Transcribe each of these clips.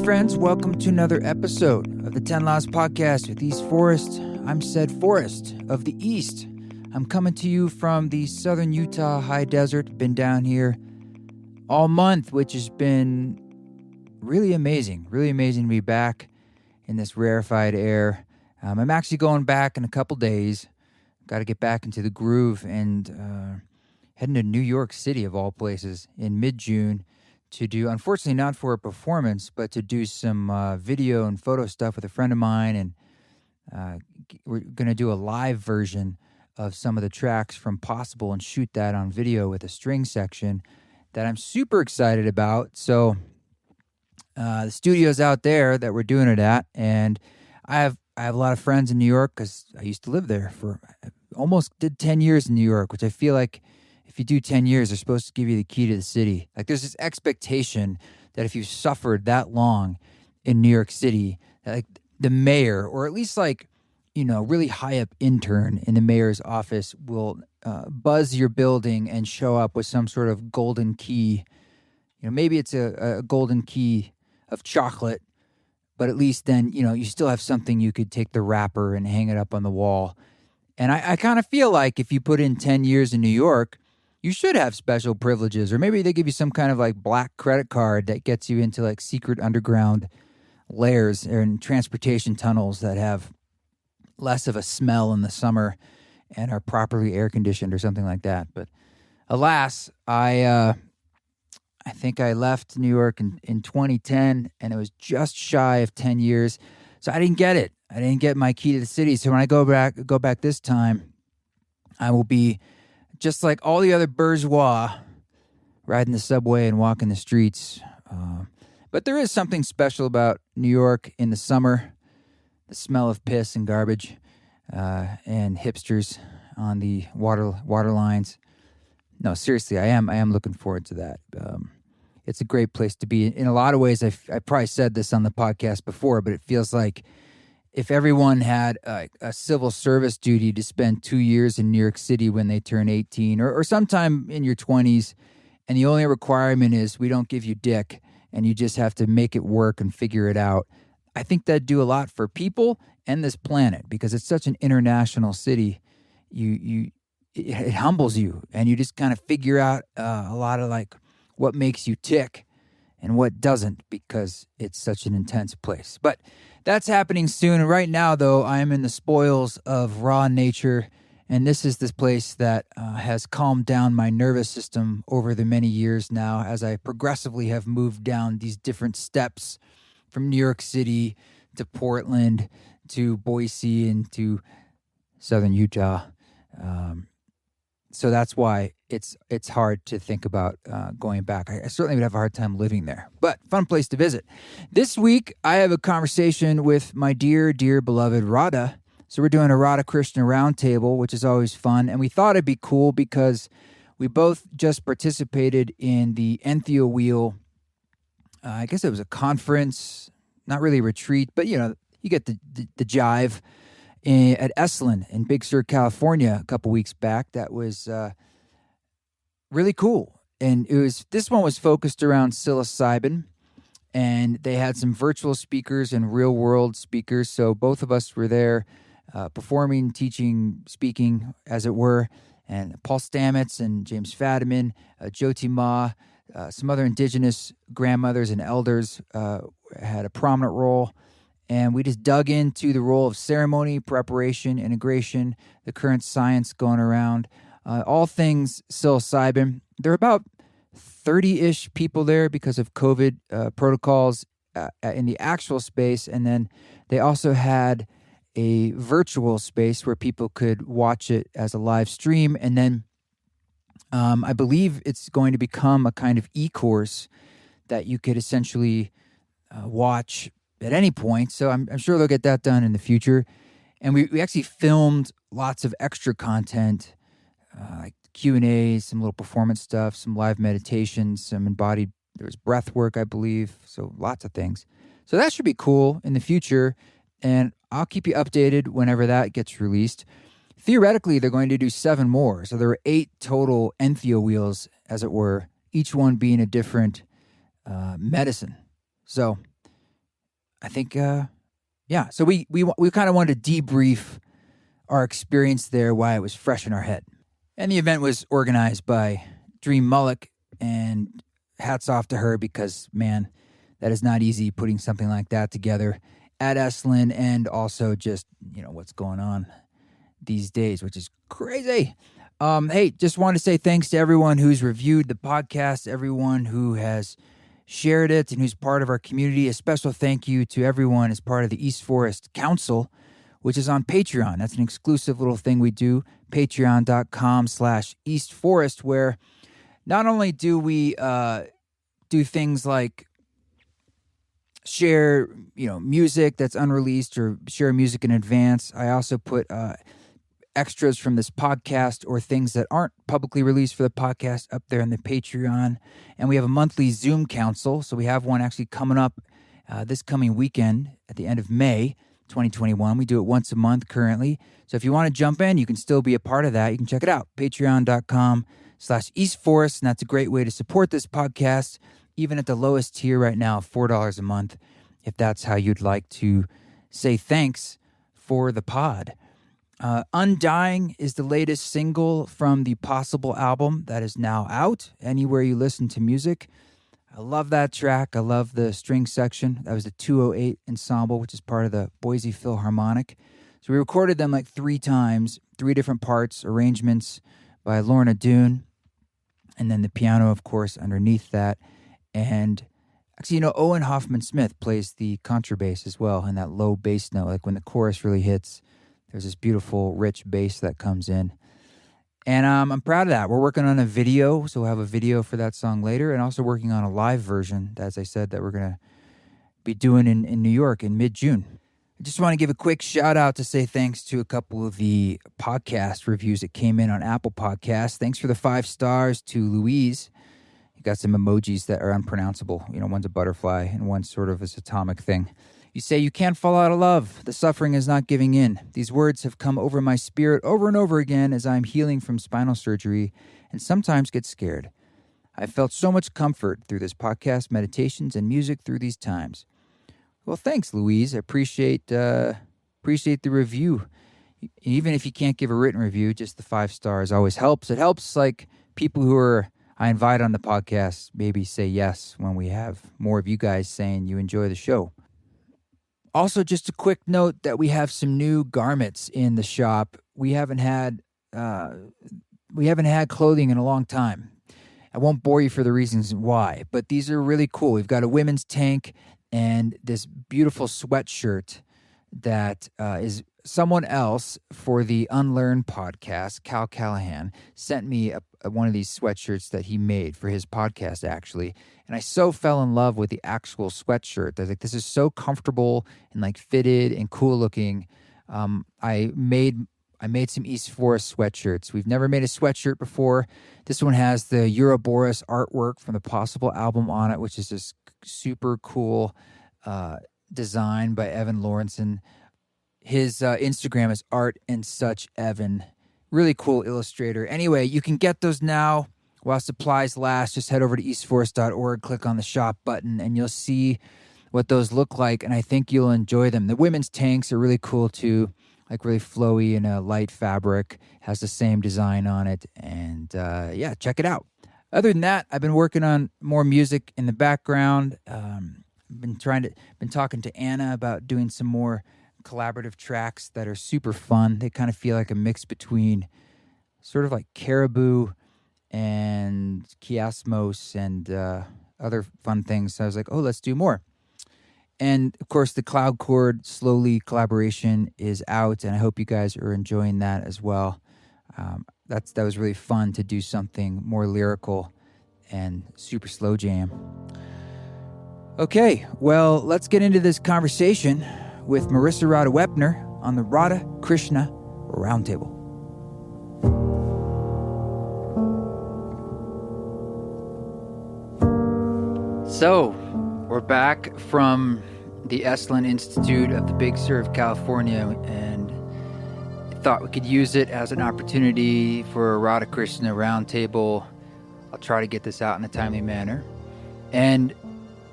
friends, welcome to another episode of the 10 Laws Podcast with East Forest. I'm Said Forest of the East. I'm coming to you from the southern Utah high desert. Been down here all month, which has been really amazing. Really amazing to be back in this rarefied air. I'm actually going back in a couple days. Got to get back into the groove and heading to New York City, of all places, in mid-June to do, unfortunately not for a performance, but to do some video and photo stuff with a friend of mine. And we're going to do a live version of some of the tracks from Possible and shoot that on video with a string section that I'm super excited about. So the studio's out there that we're doing it at, and I have a lot of friends in New York because I used to live there for almost did 10 years in New York, which I feel like if you do 10 years, they're supposed to give you the key to the city. Like there's this expectation that if you've suffered that long in New York City, that like the mayor, or at least like, you know, really high up intern in the mayor's office will buzz your building and show up with some sort of golden key. You know, maybe it's a golden key of chocolate, but at least then, you know, you still have something you could take the wrapper and hang it up on the wall. And I kind of feel like if you put in 10 years in New York, you should have special privileges, or maybe they give you some kind of like black credit card that gets you into like secret underground layers and transportation tunnels that have less of a smell in the summer and are properly air conditioned or something like that. But alas, I think I left New York in 2010, and it was just shy of 10 years. So I didn't get it. I didn't get my key to the city. So when I go back this time, I will be just like all the other bourgeois, riding the subway and walking the streets. But there is something special about New York in the summer. The smell of piss and garbage and hipsters on the water lines. No, seriously, I am looking forward to that. It's a great place to be. In a lot of ways, I probably said this on the podcast before, but it feels like if everyone had a civil service duty to spend 2 years in New York City when they turn 18 or sometime in your 20s, and the only requirement is we don't give you dick and you just have to make it work and figure it out, I think that'd do a lot for people and this planet because it's such an international city. It humbles you, and you just kind of figure out a lot of like what makes you tick and what doesn't because it's such an intense place. But that's happening soon. Right now, though, I am in the spoils of raw nature, and this is this place that has calmed down my nervous system over the many years now as I progressively have moved down these different steps from New York City to Portland to Boise and to southern Utah. So that's why it's hard to think about going back. I certainly would have a hard time living there, but fun place to visit. This week, I have a conversation with my dear, dear beloved Radha. So we're doing a Radha Krishna Roundtable, which is always fun. And we thought it'd be cool because we both just participated in the Entheo Wheel. I guess it was a conference, not really a retreat, but, you know, you get the jive at Esalen in Big Sur, California a couple weeks back. That was really cool. And this one was focused around psilocybin, and they had some virtual speakers and real world speakers. So both of us were there performing, teaching, speaking, as it were. And Paul Stamets and James Fadiman, Jyoti Ma, some other indigenous grandmothers and elders had a prominent role. And we just dug into the role of ceremony, preparation, integration, the current science going around, all things psilocybin. There are about 30-ish people there because of COVID protocols in the actual space. And then they also had a virtual space where people could watch it as a live stream. And then I believe it's going to become a kind of e-course that you could essentially watch at any point. So I'm sure they'll get that done in the future. And we actually filmed lots of extra content, like Q&As, some little performance stuff, some live meditations, some embodied, there was breath work, I believe. So lots of things. So that should be cool in the future. And I'll keep you updated whenever that gets released. Theoretically, they're going to do 7 more. So there are 8 total Entheo wheels, as it were, each one being a different medicine. So I think, so we kind of wanted to debrief our experience there, why it was fresh in our head. And the event was organized by Dream Mullick, and hats off to her because, man, that is not easy putting something like that together at Esalen, and also just, what's going on these days, which is crazy. Hey, just want to say thanks to everyone who's reviewed the podcast, everyone who has shared it and who's part of our community. A special thank you to everyone as part of the East Forest Council, which is on Patreon. That's an exclusive little thing we do, patreon.com/eastforest, where not only do we do things like share, music that's unreleased or share music in advance, I also put extras from this podcast or things that aren't publicly released for the podcast up there in the Patreon. And we have a monthly Zoom council. So we have one actually coming up this coming weekend at the end of May 2021. We do it once a month currently. So if you want to jump in, you can still be a part of that. You can check it out, patreon.com/eastforest. And that's a great way to support this podcast, even at the lowest tier right now, $4 a month, if that's how you'd like to say thanks for the pod. Undying is the latest single from the Possible album that is now out anywhere you listen to music. I love that track. I love the string section. That was the 208 ensemble, which is part of the Boise Philharmonic. So we recorded them like 3 times, 3 different parts, arrangements by Lorna Doone, and then the piano, of course, underneath that. And actually, Owen Hoffman-Smith plays the contrabass as well, and that low bass note, like when the chorus really hits, there's this beautiful, rich bass that comes in. And I'm proud of that. We're working on a video, so we'll have a video for that song later, and also working on a live version, as I said, that we're going to be doing in New York in mid-June. I just want to give a quick shout-out to say thanks to a couple of the podcast reviews that came in on Apple Podcasts. Thanks for the 5 stars to Louise. You got some emojis that are unpronounceable. One's a butterfly, and one's sort of this atomic thing. You say, "You can't fall out of love. The suffering is not giving in. These words have come over my spirit over and over again as I'm healing from spinal surgery and sometimes get scared. I've felt so much comfort through this podcast, meditations, and music through these times." Well, thanks, Louise. I appreciate the review. Even if you can't give a written review, just the 5 stars always helps. It helps, like, people who I invite on the podcast maybe say yes when we have more of you guys saying you enjoy the show. Also, just a quick note that we have some new garments in the shop. We haven't had clothing in a long time. I won't bore you for the reasons why, but these are really cool. We've got a women's tank and this beautiful sweatshirt that is someone else for the Unlearn podcast. Cal Callahan sent me one of these sweatshirts that he made for his podcast, actually. And I so fell in love with the actual sweatshirt. I was like, this is so comfortable and like fitted and cool looking. I made some East Forest sweatshirts. We've never made a sweatshirt before. This one has the Ouroboros artwork from the Possible album on it, which is this super cool design by Evan Lawrenson. His Instagram is Art and Such Evan. Really cool illustrator. Anyway, you can get those now while supplies last. Just head over to eastforest.org, click on the shop button, and you'll see what those look like, and I think you'll enjoy them. The women's tanks are really cool too, like really flowy in a light fabric, has the same design on it, and check it out. Other than that, I've been working on more music in the background. Been talking to Anna about doing some more collaborative tracks that are super fun. They kind of feel like a mix between sort of like Caribou and Chiasmos and other fun things. So I was like, oh, let's do more. And of course, the Cloud Chord Slowly collaboration is out, and I hope you guys are enjoying that as well. That was really fun to do something more lyrical and super slow jam. Okay, well, let's get into this conversation with Marissa Radha Wepner on the Radha Krishna Roundtable. So, we're back from the Esalen Institute of the Big Sur of California, and thought we could use it as an opportunity for a Radha Krishna Roundtable. I'll try to get this out in a timely manner. And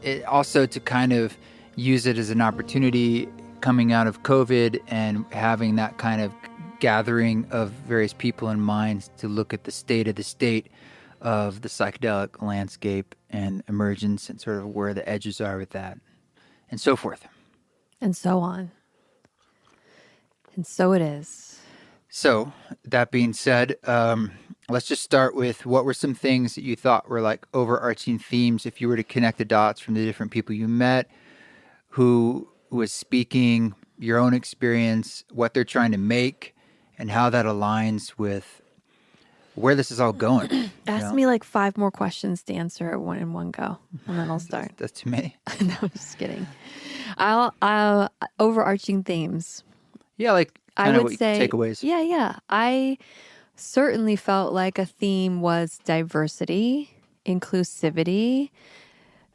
it also to kind of use it as an opportunity coming out of COVID and having that kind of gathering of various people in mind to look at the state of the psychedelic landscape and emergence and sort of where the edges are with that and so forth. And so on. And so it is. So that being said, let's just start with what were some things that you thought were like overarching themes if you were to connect the dots from the different people you met, who was speaking, your own experience, what they're trying to make, and how that aligns with where this is all going. Ask me like 5 more questions to answer in one go, and then I'll start. That's too many. No, I'm just kidding. I'll overarching themes. Yeah, like I would say takeaways. Yeah. I certainly felt like a theme was diversity, inclusivity,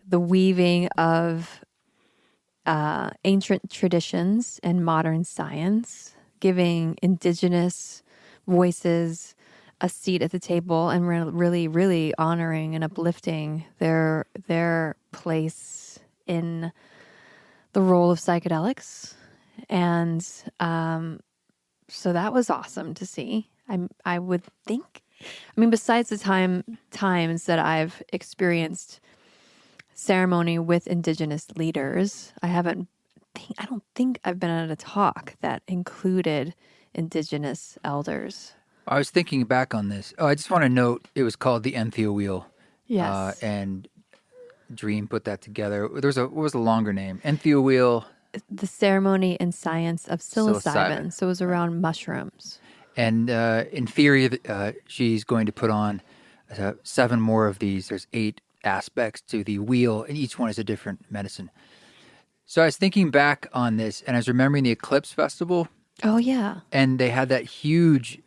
the weaving of ancient traditions and modern science, giving indigenous voices a seat at the table, and really, really honoring and uplifting their place in the role of psychedelics. And so that was awesome to see. I would think, besides the times that I've experienced ceremony with indigenous leaders, I don't think I've been at a talk that included indigenous elders. I was thinking back on this. I just want to note it was called the Entheo Wheel. Yes. And Dream put that together. What was the longer name? Entheo Wheel. The Ceremony and Science of Psilocybin. So it was around mushrooms. And in theory, she's going to put on 7 more of these. There's 8 aspects to the wheel, and each one is a different medicine. So I was thinking back on this, and I was remembering the Eclipse Festival. Oh, yeah. And they had that huge,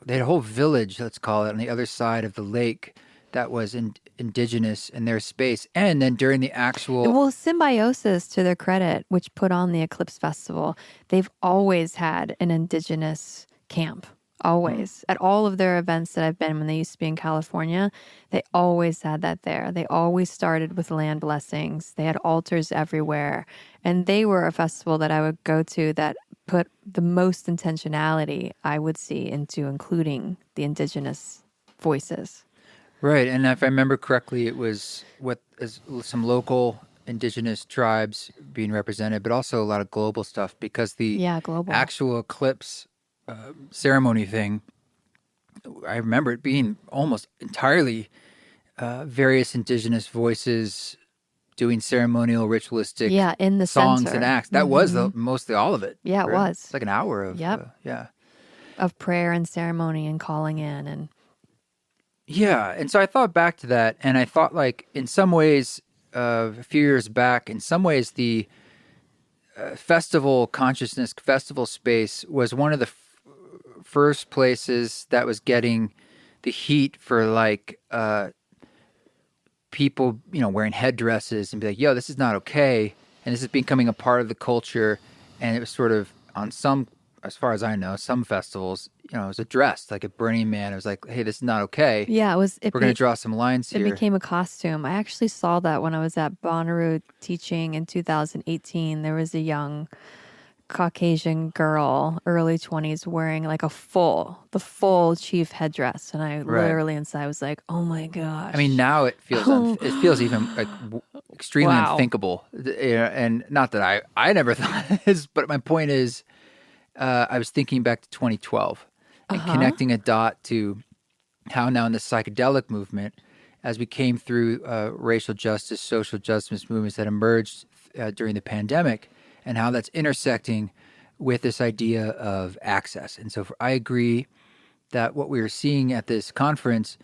they had a whole village, let's call it, on the other side of the lake that was indigenous in their space. And then during the actual... Well, Symbiosis, to their credit, which put on the Eclipse Festival, they've always had an indigenous camp. Always. At all of their events that I've been when they used to be in California, they always had that there. They always started with land blessings. They had altars everywhere. And they were a festival that I would go to that put the most intentionality I would see into including the indigenous voices. Right. And if I remember correctly, it was some local indigenous tribes being represented, but also a lot of global stuff because the actual eclipse ceremony thing, I remember it being almost entirely various indigenous voices doing ceremonial, ritualistic in the songs center. And acts. That was mostly all of it. Yeah, it was. It's like an hour of of prayer and ceremony and calling in. And and so I thought back to that, and I thought like in some ways, a few years back, in some ways the festival consciousness, festival space was one of the first places that was getting the heat for like people, wearing headdresses and be like, yo, this is not okay. And this is becoming a part of the culture. And it was sort of on some, as far as I know, some festivals, it was addressed like at Burning Man. It was like, hey, this is not okay. Yeah, we're going to draw some lines here. It became a costume. I actually saw that when I was at Bonnaroo teaching in 2018. There was a young Caucasian girl, early 20s, wearing like the full chief headdress, and I literally inside was like, "Oh my gosh!" Now it feels even like extremely unthinkable, and not that I never thought this, but my point is, I was thinking back to 2012 and connecting a dot to how now in the psychedelic movement, as we came through racial justice, social justice movements that emerged during the pandemic, and how that's intersecting with this idea of access. And so I agree that what we were seeing at this conference,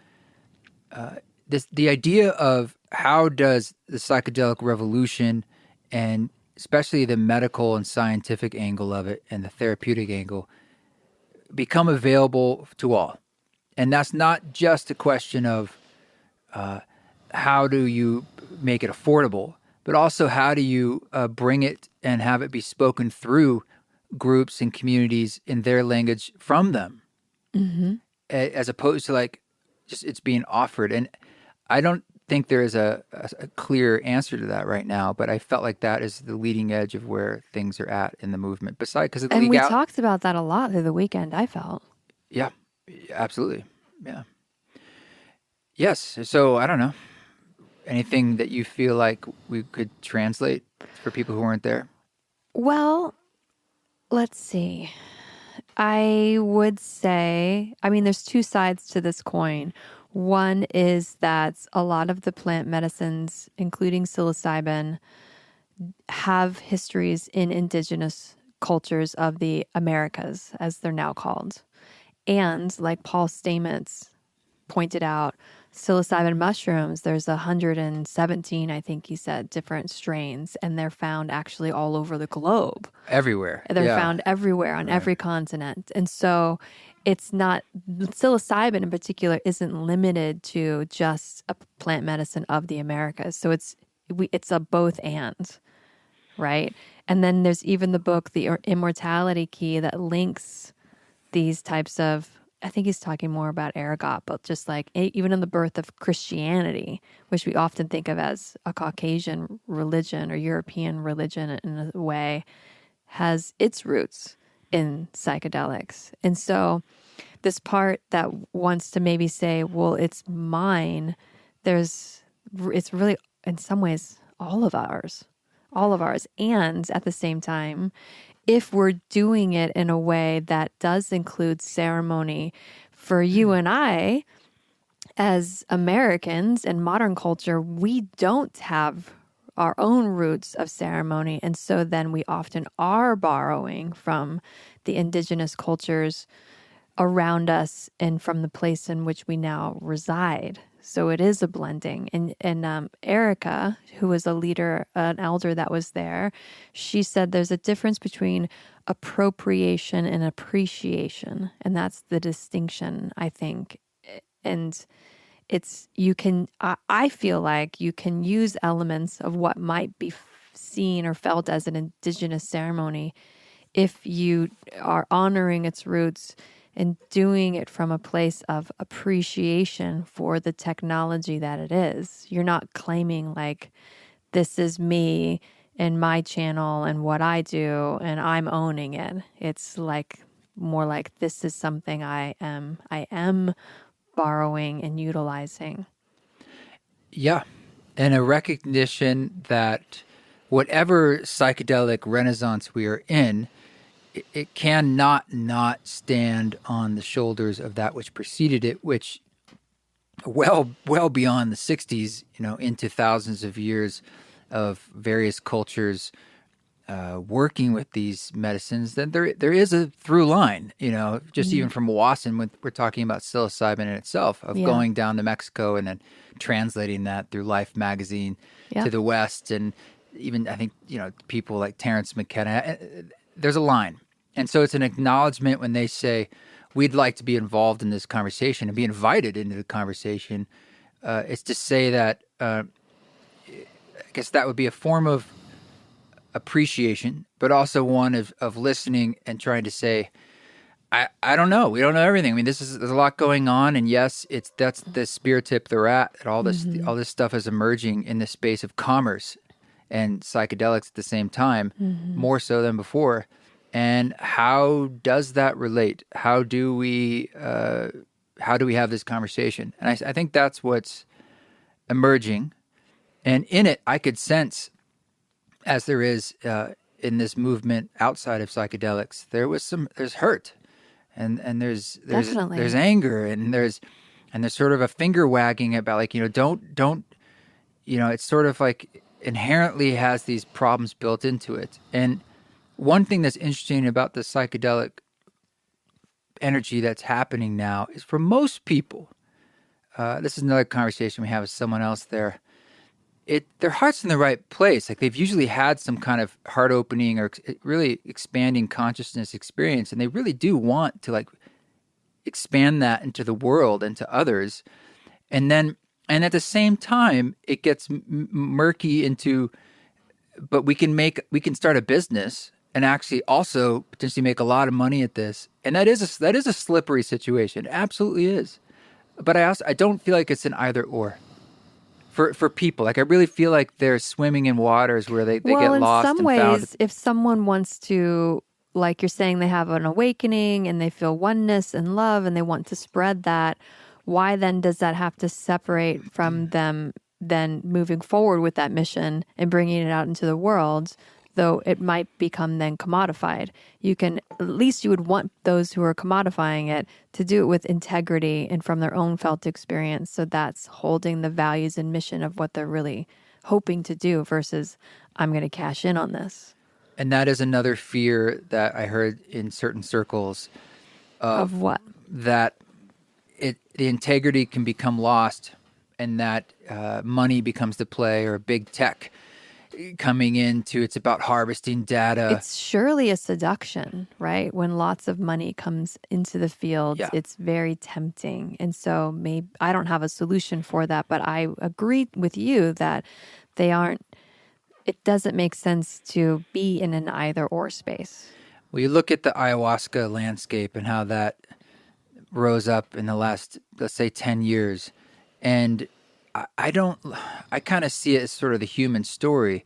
the idea of how does the psychedelic revolution, and especially the medical and scientific angle of it and the therapeutic angle, become available to all. And that's not just a question of how do you make it affordable, but also how do you bring it and have it be spoken through groups and communities in their language from them, as opposed to like just it's being offered. And I don't think there is a clear answer to that right now, but I felt like that is the leading edge of where things are at in the movement. Besides, because of the And we talked about that a lot through the weekend, I felt. Yeah, absolutely. Yeah. Yes. So I don't know. Anything that you feel like we could translate for people who weren't there? Well, let's see. I would say, I mean, there's two sides to this coin. One is that a lot of the plant medicines, including psilocybin, have histories in indigenous cultures of the Americas, as they're now called. And like Paul Stamets pointed out, psilocybin mushrooms, there's 117, I think he said, different strains, and they're found actually all over the globe. Everywhere. They're found everywhere on every continent. And so it's not, psilocybin in particular isn't limited to just a plant medicine of the Americas. So it's a both and, right? And then there's even the book, The Immortality Key, that links these types of, I think he's talking more about ergot, but just like even in the birth of Christianity, which we often think of as a Caucasian religion or European religion in a way, has its roots in psychedelics. And so this part that wants to maybe say, well, it's mine, it's really in some ways all of ours. And at the same time, if we're doing it in a way that does include ceremony, for you and I, as Americans in modern culture, we don't have our own roots of ceremony. And so then we often are borrowing from the indigenous cultures around us and from the place in which we now reside. So it is a blending. And Erica, who was a leader, an elder that was there, she said there's a difference between appropriation and appreciation. And that's the distinction, I think. And I feel like you can use elements of what might be seen or felt as an indigenous ceremony if you are honoring its roots and doing it from a place of appreciation for the technology that it is. You're not claiming like, this is me and my channel and what I do and I'm owning it. It's like more like, this is something I am borrowing and utilizing. Yeah. And a recognition that whatever psychedelic renaissance we are in, it cannot not stand on the shoulders of that which preceded it, which well beyond the 60s, into thousands of years of various cultures working with these medicines. Then there is a through line, just even from Wasson, when we're talking about psilocybin in itself, of going down to Mexico and then translating that through Life magazine to the West. And even I think, people like Terrence McKenna, there's a line. And so it's an acknowledgement when they say, we'd like to be involved in this conversation and be invited into the conversation. It's to say that, I guess that would be a form of appreciation, but also one of listening and trying to say, I don't know. We don't know everything. I mean, there's a lot going on. And yes, that's the spirit tip they're at, and all this stuff is emerging in the space of commerce and psychedelics at the same time, more so than before. And how does that relate? How do we have this conversation? And I think that's what's emerging. And in it, I could sense, as there is in this movement outside of psychedelics, there's hurt, and there's anger, and there's sort of a finger wagging about like, don't, it's sort of like inherently has these problems built into it. And one thing that's interesting about the psychedelic energy that's happening now is, for most people, this is another conversation we have with someone else there, their heart's in the right place. Like, they've usually had some kind of heart opening or really expanding consciousness experience, and they really do want to like expand that into the world and to others. And at the same time, it gets murky into, but we can start a business and actually also potentially make a lot of money at this. And that is a slippery situation. It absolutely is. But I don't feel like it's an either or for people. Like I really feel like they're swimming in waters where they get lost in some and ways, found. if someone wants to, like you're saying, they have an awakening and they feel oneness and love and they want to spread that, why then does that have to separate from them then moving forward with that mission and bringing it out into the world? Though it might become then commodified. You would want those who are commodifying it to do it with integrity and from their own felt experience. So that's holding the values and mission of what they're really hoping to do versus I'm going to cash in on this. And that is another fear that I heard in certain circles. Of what? That the integrity can become lost and that money becomes the play or big tech coming into it's about harvesting data. It's surely a seduction, right? When lots of money comes into the field, It's very tempting. And so maybe I don't have a solution for that, but I agree with you that it doesn't make sense to be in an either or space. Well, you look at the ayahuasca landscape and how that rose up in the last, let's say, 10 years. And I kind of see it as sort of the human story.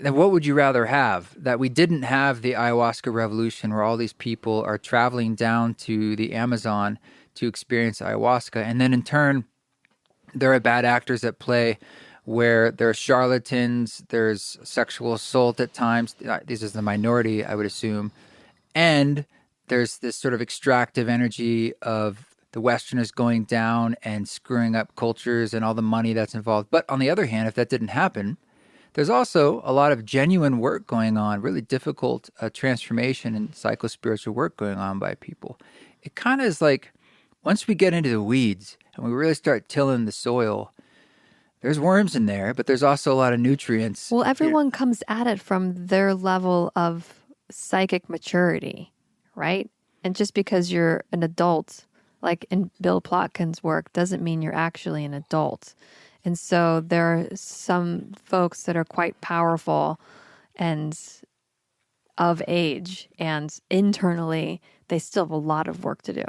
What would you rather have? That we didn't have the ayahuasca revolution where all these people are traveling down to the Amazon to experience ayahuasca. And then in turn, there are bad actors at play where there are charlatans, there's sexual assault at times. This is the minority, I would assume. And there's this sort of extractive energy of the Westerners going down and screwing up cultures and all the money that's involved. But on the other hand, if that didn't happen, there's also a lot of genuine work going on, really difficult transformation and psychospiritual work going on by people. It kind of is like once we get into the weeds and we really start tilling the soil, there's worms in there, but there's also a lot of nutrients. Well, everyone comes at it from their level of psychic maturity, right? And just because you're an adult, like in Bill Plotkin's work, doesn't mean you're actually an adult. And so there are some folks that are quite powerful and of age, and internally, they still have a lot of work to do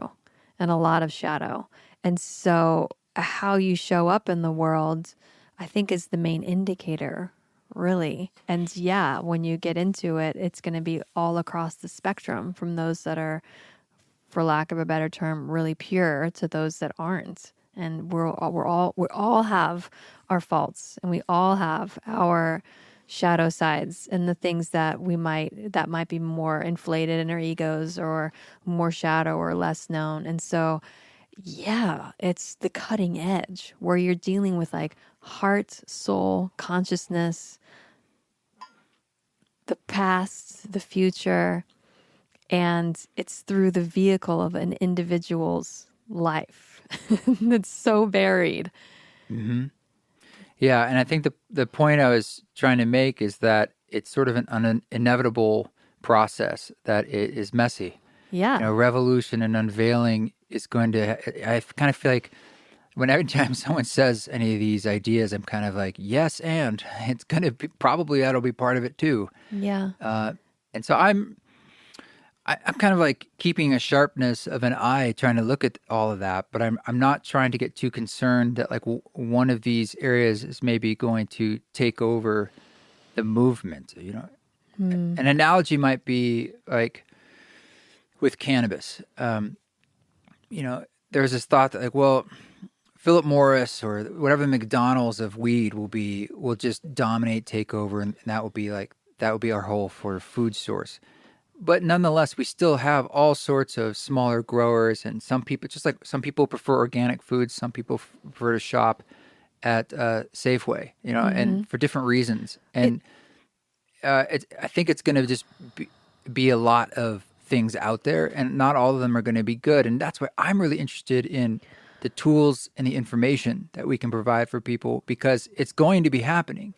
and a lot of shadow. And so how you show up in the world, I think, is the main indicator, really. And yeah, when you get into it, it's going to be all across the spectrum from those that are, for lack of a better term, really pure to those that aren't. And we all have our faults, and we all have our shadow sides and the things that might be more inflated in our egos or more shadow or less known. And so, yeah, it's the cutting edge where you're dealing with like heart, soul, consciousness, the past, the future, and it's through the vehicle of an individual's life. It's so varied. Mm-hmm. Yeah, and I think the point I was trying to make is that it's sort of an inevitable process that it is messy. Yeah. Revolution and unveiling is going to, I kind of feel like every time someone says any of these ideas, I'm kind of like, yes, and it's going to be, probably that'll be part of it too. Yeah. And so I'm kind of like keeping a sharpness of an eye, trying to look at all of that, but I'm not trying to get too concerned that like one of these areas is maybe going to take over the movement. An analogy might be like with cannabis. There's this thought that like, well, Philip Morris or whatever the McDonald's of weed will just dominate, take over, and that will be our whole for food source. But nonetheless, we still have all sorts of smaller growers, and some people prefer organic foods, some people prefer to shop at Safeway, and for different reasons. And I think it's going to just be a lot of things out there, and not all of them are going to be good. And that's why I'm really interested in the tools and the information that we can provide for people, because it's going to be happening.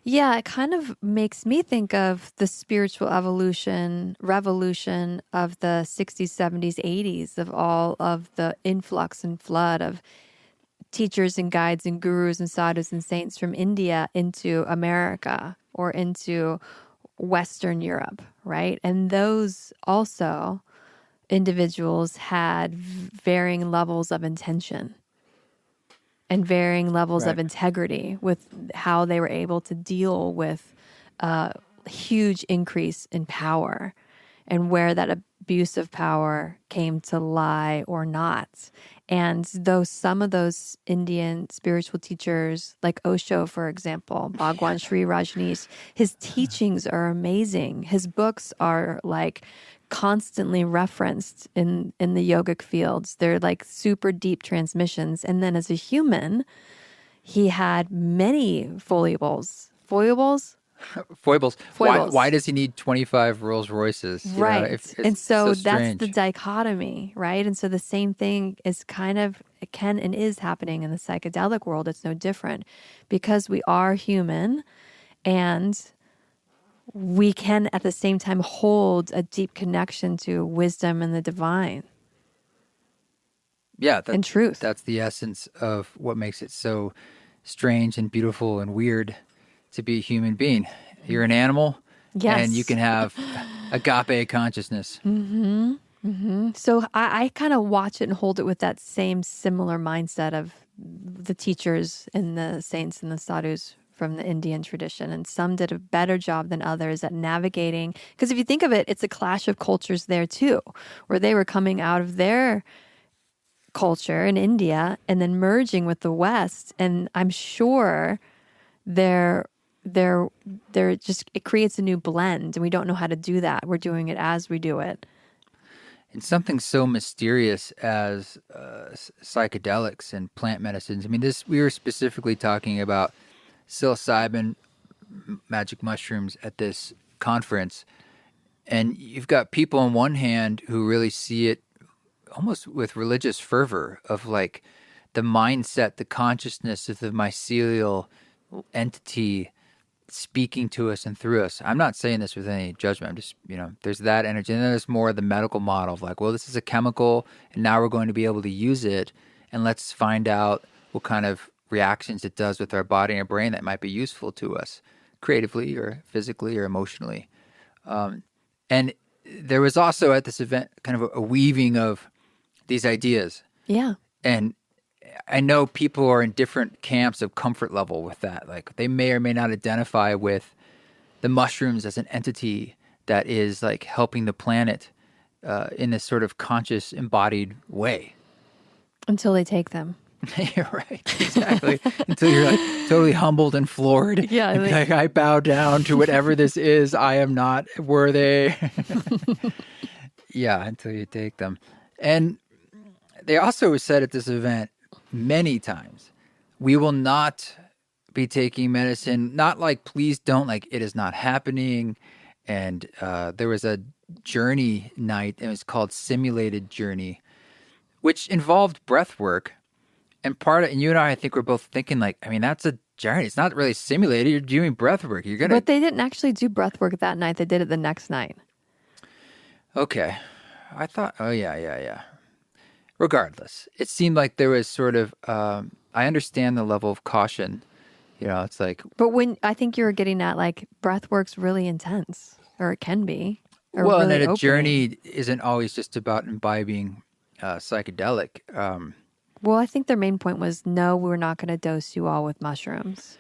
Yeah, it kind of makes me think of the spiritual revolution of the 60s, 70s, 80s, of all of the influx and flood of teachers and guides and gurus and sadhus and saints from India into America or into Western Europe, right? And those also individuals had varying levels of intention. and varying levels of Right. integrity with how they were able to deal with a huge increase in power and where that abuse of power came to lie or not. And though some of those Indian spiritual teachers, like Osho, for example, Bhagwan Sri Rajneesh, his teachings are amazing. His books are like constantly referenced in the yogic fields. They're like super deep transmissions. And then as a human, he had many foibles. Foibles? Foibles. Foibles. Why does he need 25 Rolls Royces? You know, Right. if And it's so that's strange. the dichotomy, right? And so the same thing is kind of, it can and is happening in the psychedelic world. It's no different because we are human and we can at the same time hold a deep connection to wisdom and the divine Yeah, and truth. that's the essence of what makes it so strange and beautiful and weird to be a human being. You're an animal, and you Yes. can have agape consciousness. So I kind of watch it and hold it with that same similar mindset of the teachers and the saints and the sadhus from the Indian tradition. And some did a better job than others at navigating. Because if you think of it, it's a clash of cultures there too, where they were coming out of their culture in India and then merging with the West. And I'm sure they're just, it creates a new blend. And we don't know how to do that. We're doing it as we do it. And something so mysterious as psychedelics and plant medicines. I mean, we were specifically talking about psilocybin, magic mushrooms at this conference. And you've got people on one hand who really see it almost with religious fervor of like the mindset, the consciousness of the mycelial entity speaking to us and through us. I'm not saying this with any judgment. I'm just, there's that energy. And then there's more of the medical model of like, well, this is a chemical and now we're going to be able to use it and let's find out what kind of reactions it does with our body and our brain that might be useful to us creatively or physically or emotionally. And there was also at this event kind of a weaving of these ideas. Yeah. And I know people are in different camps of comfort level with that. Like they may or may not identify with the mushrooms as an entity that is like helping the planet in this sort of conscious, embodied way. Until they take them. You're right. Exactly. Until you're like totally humbled and floored. Yeah. And like, I bow down to whatever this is. I am not worthy. Yeah, until you take them. And they also said at this event many times, we will not be taking medicine, not like, please don't, like, it is not happening. And there was a journey night, it was called Simulated Journey, which involved breath work. And and you and I think we're both thinking like, I mean, that's a journey. It's not really simulated. You're doing breath work. But they didn't actually do breath work that night. They did it the next night. Okay. I thought, oh yeah. Regardless, it seemed like there was sort of, I understand the level of caution. It's like. But I think you were getting at like breath work's really intense, or it can be. Or Well, really and that a opening. journey isn't always just about imbibing psychedelic. Well, I think their main point was, no, we're not going to dose you all with mushrooms.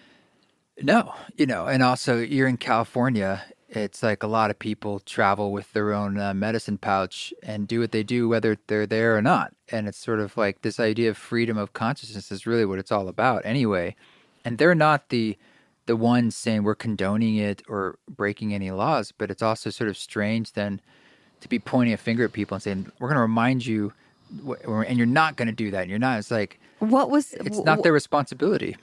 No, and also you're in California. It's like a lot of people travel with their own medicine pouch and do what they do, whether they're there or not. And it's sort of like this idea of freedom of consciousness is really what it's all about anyway. And they're not the ones saying we're condoning it or breaking any laws, but it's also sort of strange then to be pointing a finger at people and saying, we're going to remind you, and you're not going to do that. And you're not. It's like, it's not their responsibility.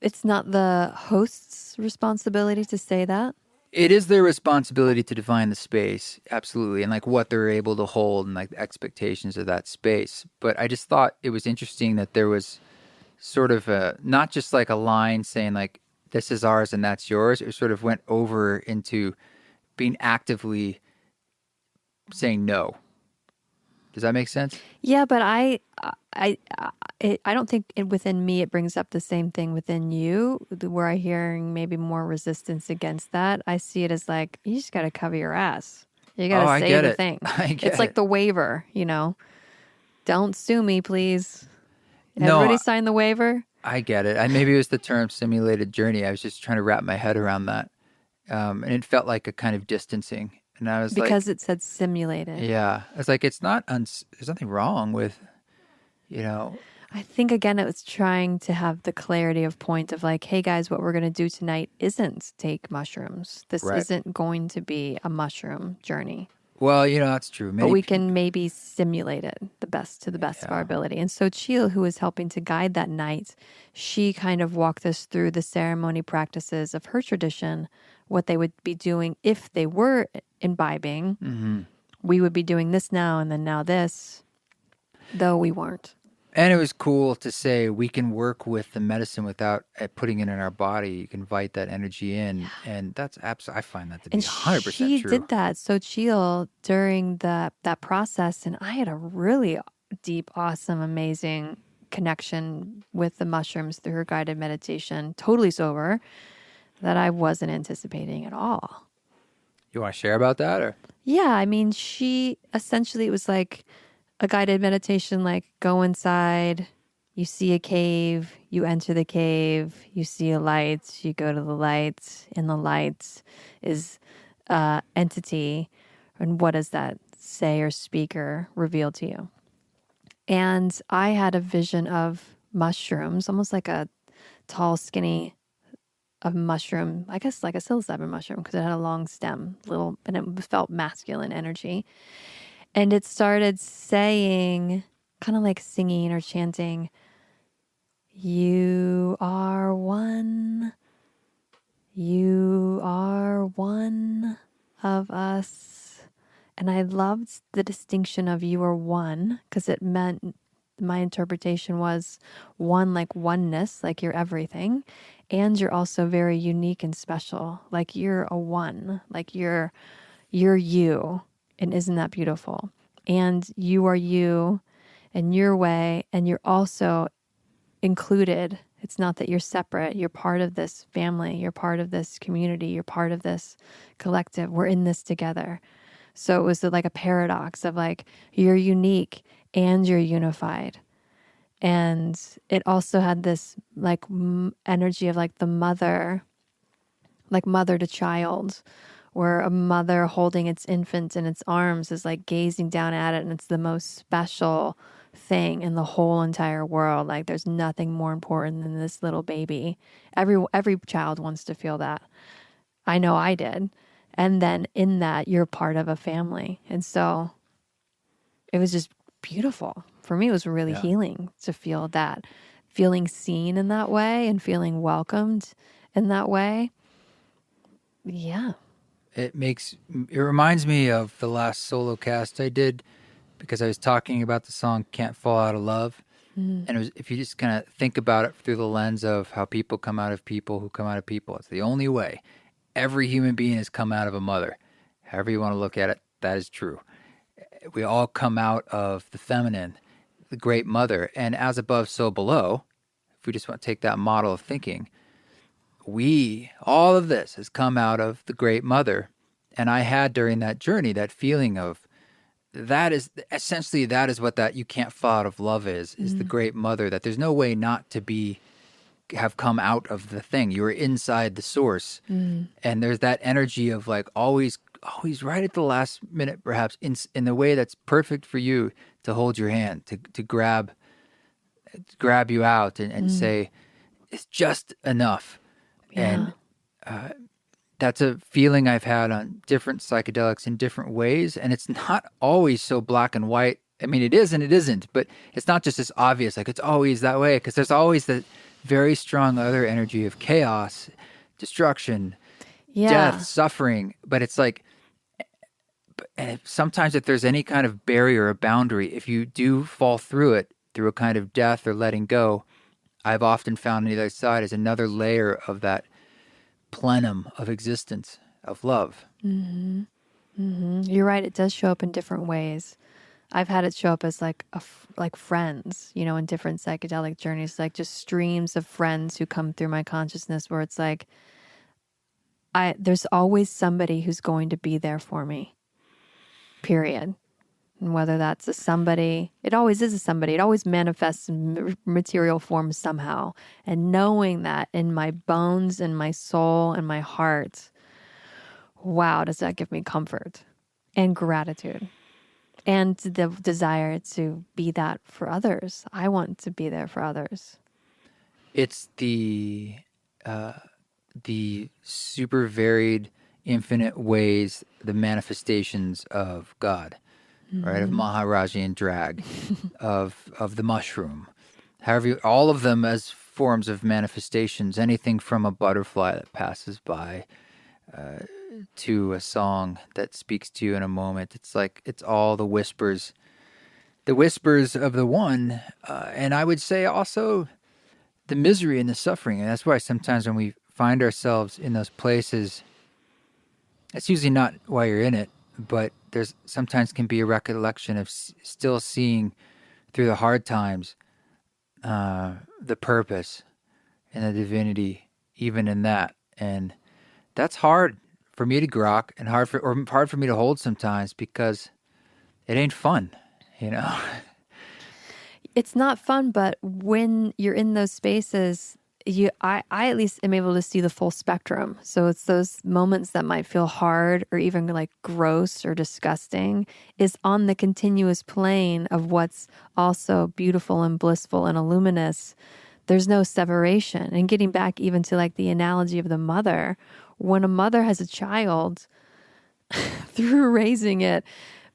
It's not the host's responsibility to say that? It is their responsibility to define the space, absolutely, and like what they're able to hold and like the expectations of that space. But I just thought it was interesting that there was sort of not just like a line saying like, this is ours and that's yours. It sort of went over into being actively saying no. Does that make sense? Yeah, but I don't think within me it brings up the same thing within you, where I'm hearing maybe more resistance against that. I see it as like, you just got to cover your ass. You got to say the thing. It's like the waiver, Don't sue me, please. Everybody sign the waiver. I get it. Maybe it was the term simulated journey. I was just trying to wrap my head around that. And it felt like a kind of distancing. And I was Because like, it said simulated. yeah, I was like, it's not, there's nothing wrong with, you know, I think again, it was trying to have the clarity of point of like, hey guys, what we're going to do tonight isn't take mushrooms. This right. isn't going to be a mushroom journey. Well, that's true. But we can maybe simulate it to the best of our Yeah. ability. And so Chil, who was helping to guide that night, she kind of walked us through the ceremony practices of her tradition, what they would be doing if they were imbibing. Mm-hmm. We would be doing this now and then now this, though we weren't. And it was cool to say we can work with the medicine without putting it in our body. You can invite that energy in, and that's absolutely. I find that to be 100% she true. did that so chill during that process, and I had a really deep, awesome, amazing connection with the mushrooms through her guided meditation, totally sober, that I wasn't anticipating at all. You want to share about that, or? Yeah, I mean, she essentially, it was like a guided meditation, like go inside, you see a cave, you enter the cave, you see a light, you go to the light, and the light is entity. And what does that say or speak or reveal to you? And I had a vision of mushrooms, almost like a tall, skinny a mushroom, I guess like a psilocybin mushroom, because it had a long stem, and it felt masculine energy. And it started saying, kind of like singing or chanting, "You are one. You are one of us." And I loved the distinction of "you are one," because it meant, my interpretation was one, like oneness, like you're everything. And you're also very unique and special. Like you're a one, like you're you. And isn't that beautiful? And you are you in your way, and you're also included. It's not that you're separate. You're part of this family. You're part of this community. You're part of this collective. We're in this together. So it was like a paradox of like, you're unique and you're unified. And it also had this like energy of like the mother, like mother to child, where a mother holding its infant in its arms is like gazing down at it, and it's the most special thing in the whole entire world. Like there's nothing more important than this little baby. Every child wants to feel that. I know I did. And then in that, you're part of a family. And so it was just beautiful. For me, it was really healing to feel that, feeling seen in that way and feeling welcomed in that way. Yeah. It reminds me of the last solo cast I did, because I was talking about the song Can't Fall Out of Love. And it was, if you just kind of think about it through the lens of how people come out of people who come out of people, it's the only way. Every human being has come out of a mother. However you want to look at it, that is true. We all come out of the feminine, the great mother. And as above, so below, if we just want to take that model of thinking, all of this has come out of the great mother. And I had during that journey that feeling of, that is what that you can't fall out of love is the great mother, that there's no way not to have come out of the thing. You were inside the source. And there's that energy of like always right at the last minute, perhaps in the way that's perfect for you, to hold your hand, to grab you out and say, it's just enough. Yeah. And that's a feeling I've had on different psychedelics in different ways. And it's not always so black and white. I mean, it is and it isn't, but it's not just as obvious, like it's always that way, because there's always the very strong other energy of chaos, destruction, death, suffering. But it's like, sometimes if there's any kind of barrier or boundary, if you do fall through it, through a kind of death or letting go, I've often found on the other side is another layer of that plenum of existence, of love. Mm-hmm. Mm-hmm. You're right. It does show up in different ways. I've had it show up as like like friends, in different psychedelic journeys, like just streams of friends who come through my consciousness, where it's like, there's always somebody who's going to be there for me. Period. And whether that's a somebody, it always is a somebody. It always manifests in material form somehow. And knowing that in my bones and my soul and my heart, wow, does that give me comfort and gratitude and the desire to be that for others. I want to be there for others. It's the super varied, infinite ways, the manifestations of God, right? Of Maharaji and drag, of the mushroom, however, all of them as forms of manifestations. Anything from a butterfly that passes by to a song that speaks to you in a moment. It's like it's all the whispers of the one, and I would say also the misery and the suffering. And that's why sometimes when we find ourselves in those places, it's usually not why you're in it, but there's sometimes can be a recollection of still seeing through the hard times the purpose and the divinity even in that. And that's hard for me to grok and hard for me to hold sometimes because it ain't fun, you know. It's not fun, but when you're in those spaces, I at least am able to see the full spectrum. So it's those moments that might feel hard or even like gross or disgusting is on the continuous plane of what's also beautiful and blissful and luminous. There's no separation. And getting back even to like the analogy of the mother, when a mother has a child, through raising it,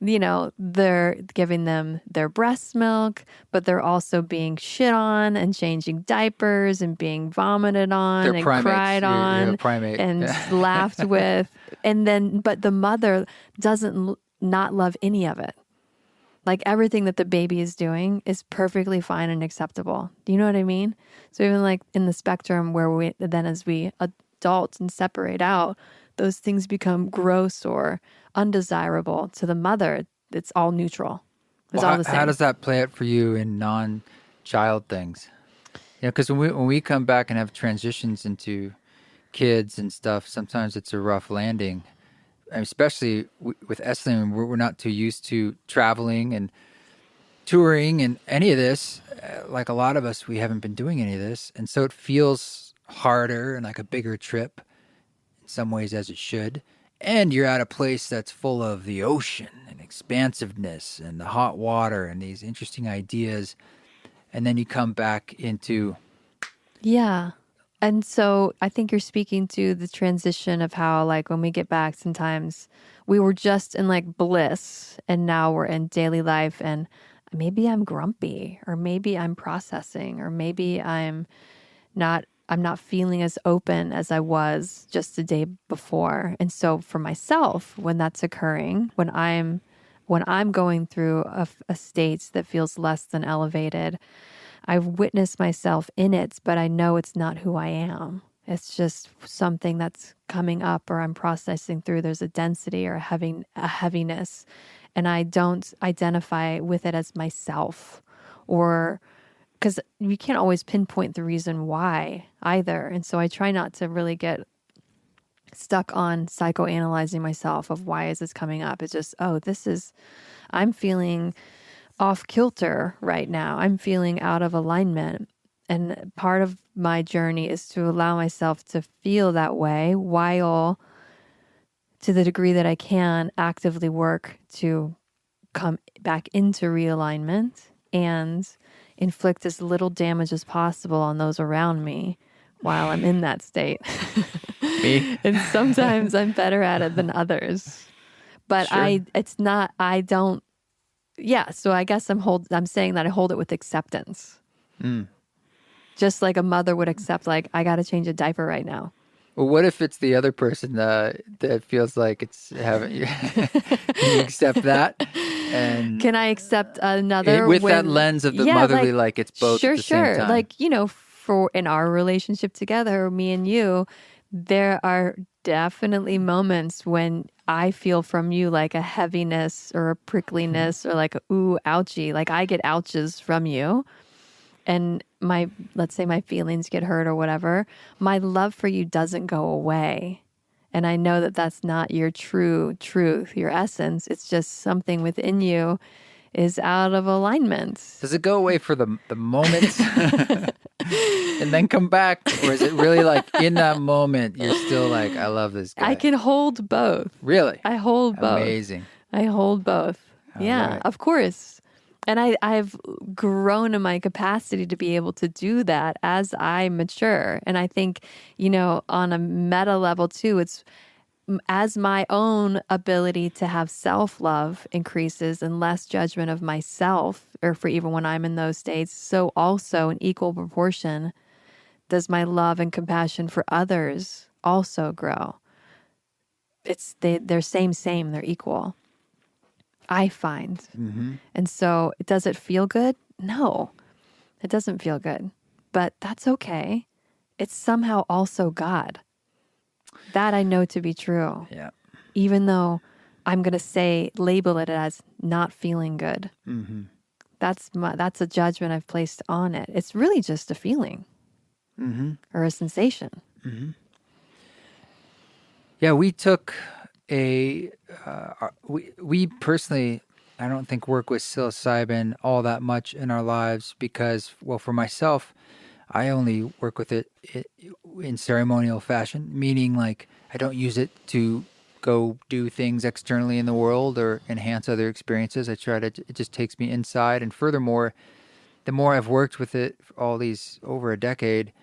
you know, they're giving them their breast milk, but they're also being shit on and changing diapers and being vomited on They're and primates. cried on You're a primate. and laughed with. And then, but the mother doesn't not love any of it. Like everything that the baby is doing is perfectly fine and acceptable. Do you know what I mean? So even like in the spectrum where we, then as we adult and separate out, those things become gross or undesirable to the mother. It's all neutral. It's all the same. How does that play out for you in non-child things? You know, because when we come back and have transitions into kids and stuff, sometimes it's a rough landing. And especially with Estlin, we're not too used to traveling and touring and any of this. Like a lot of us, we haven't been doing any of this. And so it feels harder and like a bigger trip in some ways as it should. And you're at a place that's full of the ocean and expansiveness and the hot water and these interesting ideas. And then you come back into... Yeah. And so I think you're speaking to the transition of how, like, when we get back, sometimes we were just in like bliss and now we're in daily life and maybe I'm grumpy or maybe I'm processing or maybe I'm not feeling as open as I was just the day before. And so for myself, when that's occurring, when I'm going through a state that feels less than elevated, I've witnessed myself in it, but I know it's not who I am. It's just something that's coming up or I'm processing through. There's a density or a heaviness, and I don't identify with it as myself, or because you can't always pinpoint the reason why either. And so I try not to really get stuck on psychoanalyzing myself of why is this coming up. It's just, I'm feeling off kilter right now. I'm feeling out of alignment. And part of my journey is to allow myself to feel that way while, to the degree that I can, actively work to come back into realignment and inflict as little damage as possible on those around me while I'm in that state. Me? And sometimes I'm better at it than others. But Sure. So I guess I'm saying that I hold it with acceptance. Just like a mother would accept, like, I got to change a diaper right now. Well, what if it's the other person that feels like it's having... Can you accept that? And can I accept another with that lens of the motherly, like it's both at the same time? Like, you know, for in our relationship together, me and you, there are definitely moments when I feel from you like a heaviness or a prickliness or like a ooh, ouchie. Like I get ouches from you, and let's say my feelings get hurt or whatever. My love for you doesn't go away. And I know that that's not your true truth, your essence. It's just something within you is out of alignment. Does it go away for the moment and then come back? Or is it really like in that moment, you're still like, I love this guy? I can hold both. Really? I hold both. Amazing. I hold both. Yeah, right. of course. And I've grown in my capacity to be able to do that as I mature. And I think, on a meta level too, it's as my own ability to have self-love increases and less judgment of myself, or for even when I'm in those states, so also in equal proportion does my love and compassion for others also grow. They're same, they're equal, I find. Mm-hmm. And so does it feel good? No, it doesn't feel good, but that's okay. It's somehow also God. That I know to be true. Yeah. Even though I'm going to label it as not feeling good. Mm-hmm. That's a judgment I've placed on it. It's really just a feeling or a sensation. Mm-hmm. Yeah, we took we personally, I don't think work with psilocybin all that much in our lives because, well, for myself, I only work with it in ceremonial fashion, meaning like I don't use it to go do things externally in the world or enhance other experiences. It just takes me inside. And furthermore, the more I've worked with it for all these over a decade,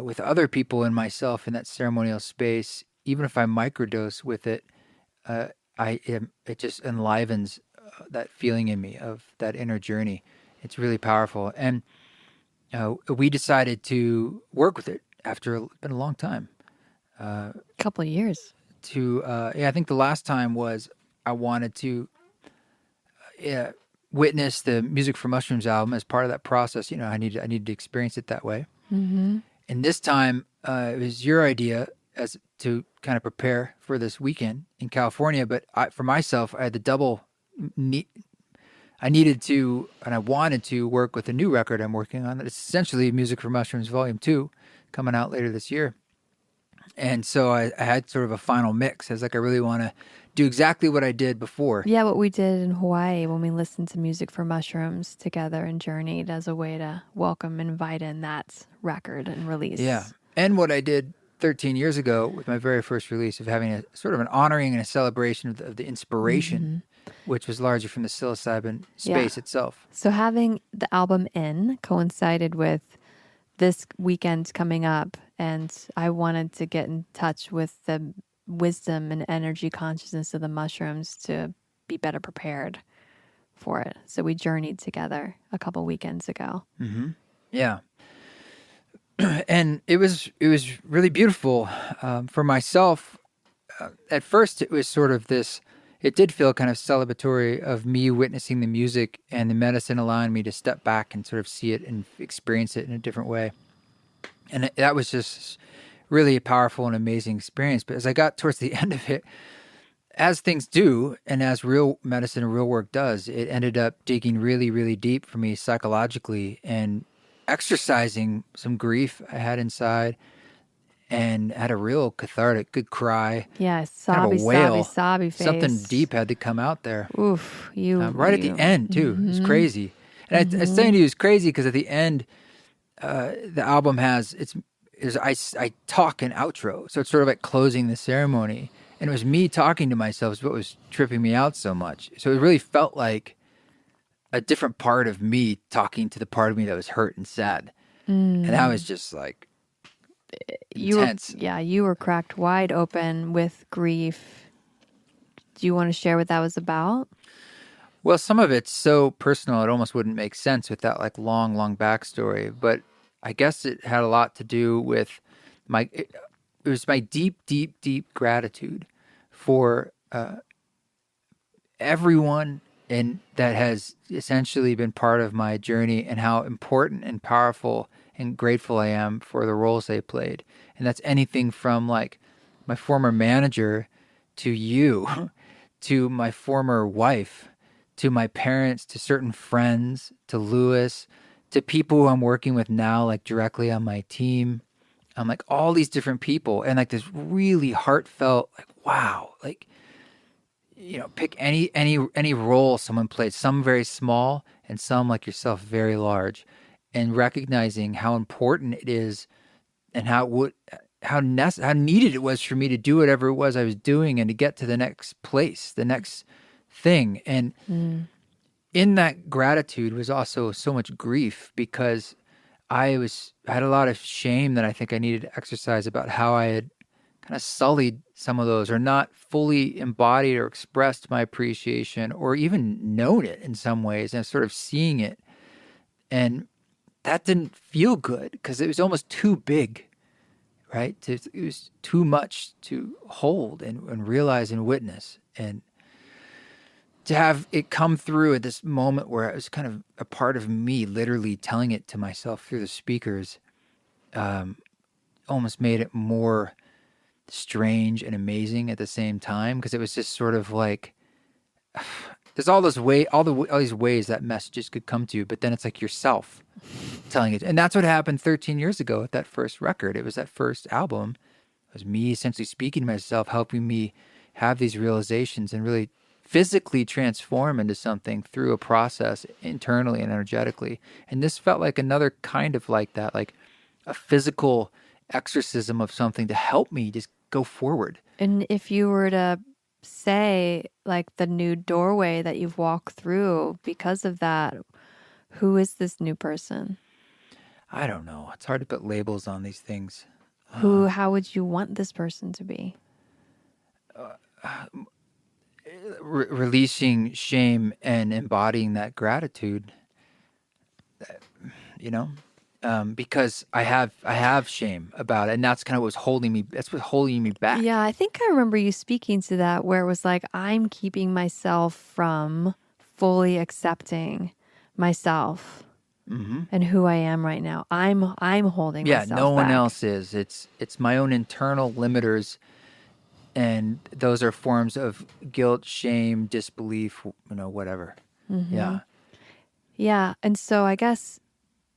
with other people and myself in that ceremonial space, even if I microdose with it, it just enlivens that feeling in me of that inner journey. It's really powerful. And we decided to work with it after it's been a long time. A couple of years. I think the last time was I wanted to witness the Music for Mushrooms album as part of that process. I needed to experience it that way. Mm-hmm. And this time, it was your idea as to kind of prepare for this weekend in California. But for myself, I had the double need. I needed to, and I wanted to work with a new record I'm working on. It's essentially Music for Mushrooms Volume 2, coming out later this year. And so I had sort of a final mix. I was like, I really want to do exactly what I did before. Yeah, what we did in Hawaii when we listened to Music for Mushrooms together and journeyed as a way to welcome and invite in that record and release. Yeah. And what I did 13 years ago with my very first release of having a sort of an honoring and a celebration of the inspiration, which was largely from the psilocybin space itself. So having the album in coincided with this weekend coming up, and I wanted to get in touch with the wisdom and energy consciousness of the mushrooms to be better prepared for it. So we journeyed together a couple weekends ago. Mm-hmm. Yeah. And it was really beautiful for myself. At first, it was sort of this. It did feel kind of celebratory of me witnessing the music and the medicine allowing me to step back and sort of see it and experience it in a different way. And that was just really a powerful and amazing experience. But as I got towards the end of it, as things do, and as real medicine and real work does, it ended up digging really, really deep for me psychologically and exercising some grief I had inside, and had a real cathartic, good cry. Yeah, kind of a wail. sobby face. Something deep had to come out there. Oof, right at the end too. It was crazy. And I was saying to you, it was crazy because at the end, the album has I talk an outro, so it's sort of like closing the ceremony, and it was me talking to myself is what was tripping me out so much. So it really felt like a different part of me talking to the part of me that was hurt and sad, and that was just like intense. You were cracked wide open with grief. Do you want to share what that was about? Well, some of it's so personal it almost wouldn't make sense with that like long backstory. But I guess it had a lot to do with it was my deep gratitude for everyone that has essentially been part of my journey, and how important and powerful and grateful I am for the roles they played. And that's anything from like my former manager to you, to my former wife, to my parents, to certain friends, to Lewis, to people who I'm working with now, like directly on my team, like all these different people, and like this really heartfelt, like, wow, like, pick any role someone played, some very small and some like yourself very large, and recognizing how important it is and how needed it was for me to do whatever it was I was doing and to get to the next place, the next thing. And in that gratitude was also so much grief, because I had a lot of shame that I think I needed to exercise about how I had kind of sullied some of those, or not fully embodied or expressed my appreciation, or even known it in some ways, and sort of seeing it. And that didn't feel good because it was almost too big, right? It was too much to hold and realize and witness. And to have it come through at this moment where it was kind of a part of me literally telling it to myself through the speakers, almost made it more strange and amazing at the same time, because it was just sort of like, there's all these ways that messages could come to you, but then it's like yourself telling it. And that's what happened 13 years ago with that first record. It was that first album. It was me essentially speaking to myself, helping me have these realizations and really physically transform into something through a process internally and energetically. And this felt like another kind of like that, like a physical exorcism of something to help me just go forward. And if you were to say like the new doorway that you've walked through because of that, who is this new person? I don't know. It's hard to put labels on these things. How would you want this person to be? Releasing shame and embodying that gratitude, because I have shame about it, and that's kind of what's holding me. That's what's holding me back. Yeah, I think I remember you speaking to that, where it was like, I'm keeping myself from fully accepting myself and who I am right now. I'm holding myself no one back. else is. It's my own internal limiters, and those are forms of guilt, shame, disbelief, whatever. Yeah, and so I guess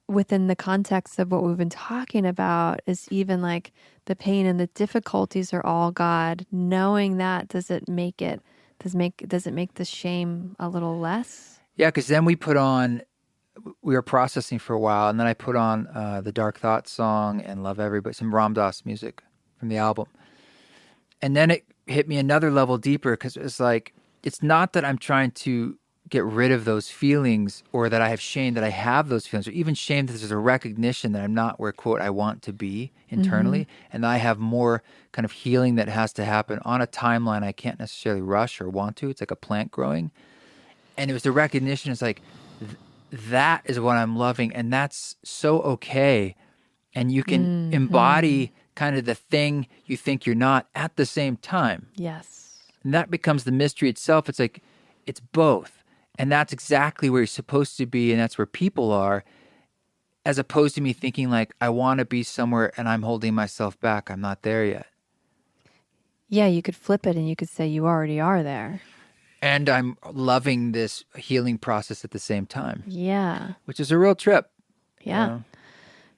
within the context of what we've been talking about is even like the pain and the difficulties are all God. Knowing that, does it make the shame a little less? Yeah, because then we were processing for a while, and then I put on the Dark Thoughts song and Love Everybody, some Ram Dass music from the album. And then it hit me another level deeper, because it was like, it's not that I'm trying to get rid of those feelings, or that I have shame that I have those feelings, or even shame that there's a recognition that I'm not where, quote, I want to be internally. And I have more kind of healing that has to happen on a timeline I can't necessarily rush or want to. It's like a plant growing. And it was the recognition. It's like, that is what I'm loving, and that's so okay. And you can embody kind of the thing you think you're not at the same time. Yes. And that becomes the mystery itself. It's like, it's both. And that's exactly where you're supposed to be, and that's where people are, as opposed to me thinking like, I want to be somewhere and I'm holding myself back. I'm not there yet. Yeah, you could flip it and you could say you already are there. And I'm loving this healing process at the same time. Yeah. Which is a real trip. Yeah.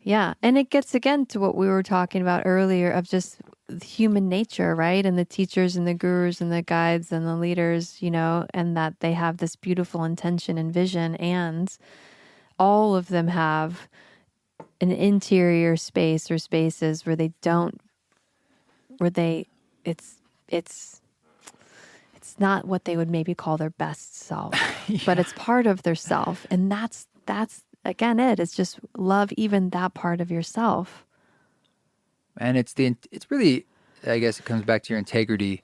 Yeah. And it gets again to what we were talking about earlier of just human nature, right? And the teachers and the gurus and the guides and the leaders, and that they have this beautiful intention and vision, and all of them have an interior space or spaces where it's not what they would maybe call their best self, but it's part of their self. And that's again, it's just love even that part of yourself. And it's really, I guess it comes back to your integrity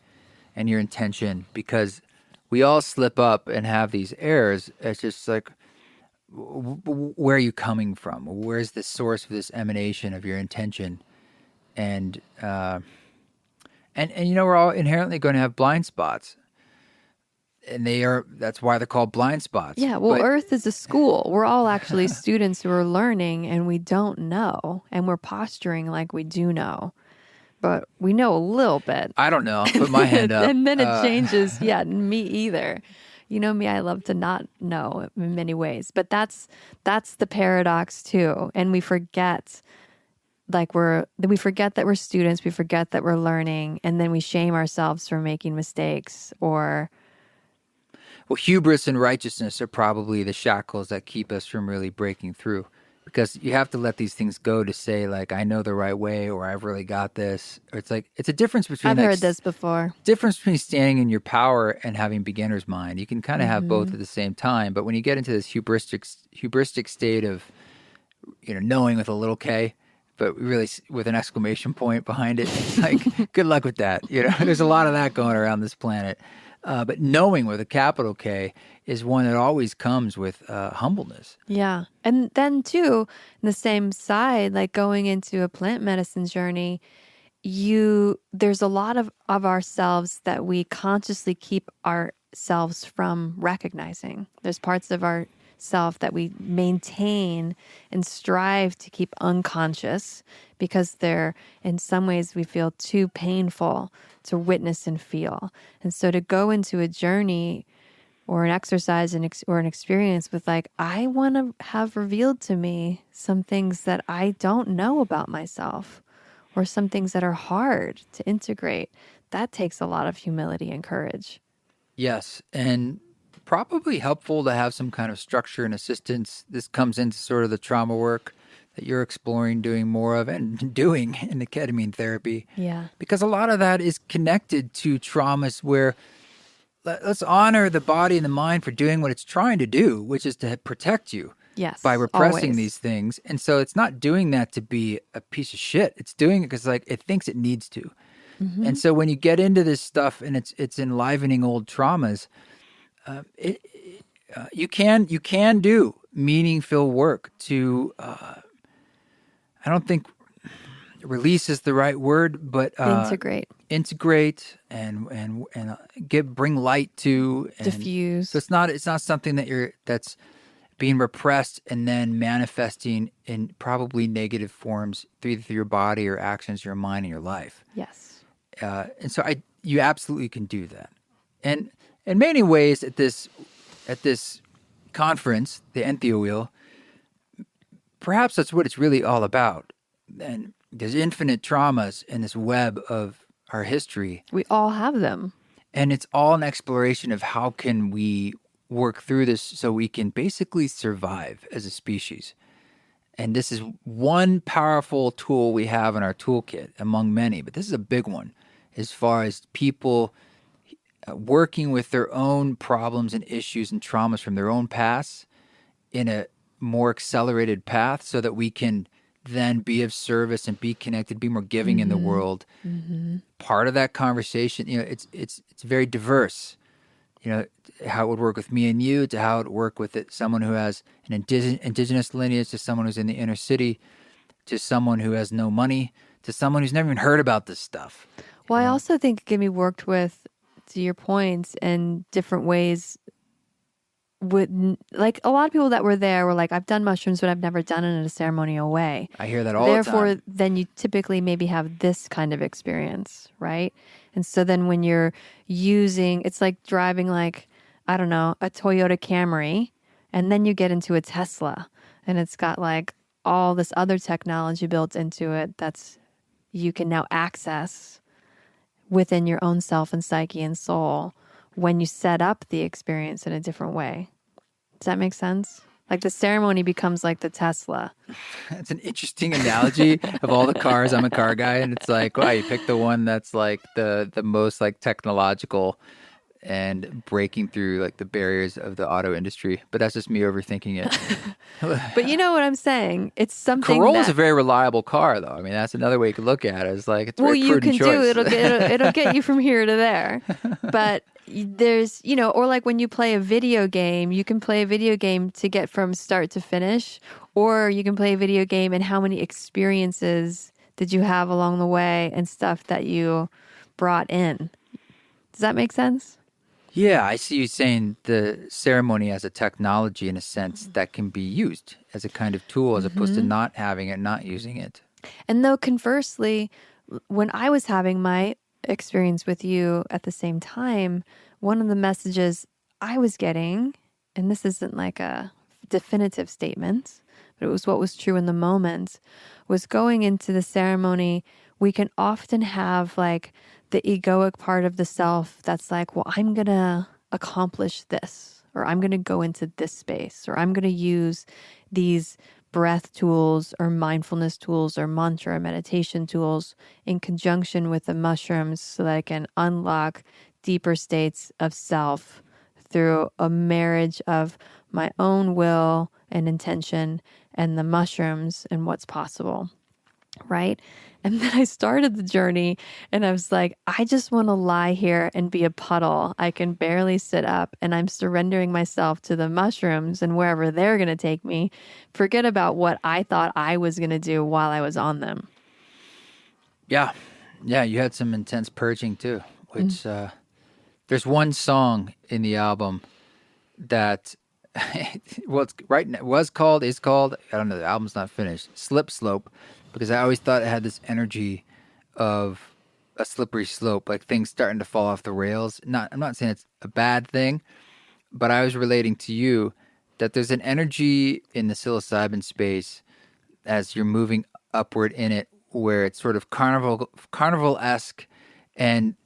and your intention, because we all slip up and have these errors. It's just like, where are you coming from? Where's the source of this emanation of your intention? And we're all inherently going to have blind spots. And that's why they're called blind spots. Yeah, well, Earth is a school. We're all actually students who are learning, and we don't know. And we're posturing like we do know. But we know a little bit. I don't know. Put my hand up. And then it changes. Yeah, me either. You know me, I love to not know in many ways. But that's the paradox too. And we forget like we forget that we're students, we forget that we're learning, and then we shame ourselves for making mistakes or... Well, hubris and righteousness are probably the shackles that keep us from really breaking through, because you have to let these things go to say, like, I know the right way, or I've really got this. Or it's like, it's a difference between... I've heard this before. Difference between standing in your power and having beginner's mind. You can kind of have both at the same time, but when you get into this hubristic state of, knowing with a little K, but really with an exclamation point behind it, it's like, good luck with that. There's a lot of that going around this planet. But knowing with a capital K is one that always comes with humbleness. Yeah. And then too, in the same side, like going into a plant medicine journey, there's a lot of ourselves that we consciously keep ourselves from recognizing. There's parts of our self that we maintain and strive to keep unconscious because they're, in some ways, we feel too painful to witness and feel. And so to go into a journey or an exercise or an experience with, like, I want to have revealed to me some things that I don't know about myself, or some things that are hard to integrate, that takes a lot of humility and courage. Yes, and probably helpful to have some kind of structure and assistance. This comes into sort of the trauma work that you're exploring doing more of and doing in the ketamine therapy. Yeah. Because a lot of that is connected to traumas where let's honor the body and the mind for doing what it's trying to do, which is to protect you. Yes, by repressing always. these things. And so it's not doing that to be a piece of shit. It's doing it because, like, it thinks it needs to. Mm-hmm. And so when you get into this stuff and it's enlivening old traumas, you can do meaningful work to, I don't think release is the right word, but integrate and bring light to, and diffuse. So it's not something that's being repressed and then manifesting in probably negative forms either through your body or actions, your mind, and your life. Yes. And so you absolutely can do that. And in many ways at this conference, the Entheo Wheel, perhaps that's what it's really all about. And there's infinite traumas in this web of our history. We all have them. And it's all an exploration of how can we work through this so we can basically survive as a species. And this is one powerful tool we have in our toolkit among many, but this is a big one as far as people working with their own problems and issues and traumas from their own past in a more accelerated path so that we can then be of service and be connected, be more giving in the world. Mm-hmm. Part of that conversation, it's very diverse. How it would work with me and you, to how it would work with someone who has an indigenous lineage, to someone who's in the inner city, to someone who has no money, to someone who's never even heard about this stuff. Well, I also think it can be worked with, to your points, in different ways. Like, a lot of people that were there were like, I've done mushrooms, but I've never done it in a ceremonial way. I hear that all the time. Therefore, then you typically maybe have this kind of experience, right? And so then when you're using, it's like driving, like, I don't know, a Toyota Camry, and then you get into a Tesla, and it's got like all this other technology built into it that's you can now access within your own self and psyche and soul when you set up the experience in a different way. Does that make sense? Like, the ceremony becomes like the Tesla. It's an interesting analogy of all the cars. I'm a car guy, and it's like, wow, you pick the one that's like the most like technological and breaking through like the barriers of the auto industry. But that's just me overthinking it. But you know what I'm saying? It's something. Corolla's a very reliable car, though. I mean, that's another way you could look at it. It's like, it's a very prudent choice. Well, you can do it'll get you from here to there. But there's, or like when you play a video game, you can play a video game to get from start to finish, or you can play a video game and how many experiences did you have along the way and stuff that you brought in. Does that make sense? Yeah, I see you saying the ceremony as a technology in a sense that can be used as a kind of tool as opposed to not having it, not using it. And though conversely, when I was having my experience with you at the same time, one of the messages I was getting, and this isn't like a definitive statement, but it was what was true in the moment, was going into the ceremony. We can often have like the egoic part of the self that's like, well, I'm going to accomplish this, or I'm going to go into this space, or I'm going to use these breath tools or mindfulness tools or mantra or meditation tools in conjunction with the mushrooms so that I can unlock deeper states of self through a marriage of my own will and intention and the mushrooms and what's possible. Right? And then I started the journey and I was like, I just want to lie here and be a puddle. I can barely sit up and I'm surrendering myself to the mushrooms and wherever they're going to take me. Forget about what I thought I was going to do while I was on them. Yeah. Yeah, you had some intense purging too, which there's one song in the album that well, it's right now, is called, I don't know, the album's not finished, Slip Slope, because I always thought it had this energy of a slippery slope, like things starting to fall off the rails. I'm not saying it's a bad thing, but I was relating to you that there's an energy in the psilocybin space as you're moving upward in it where it's sort of carnival-esque and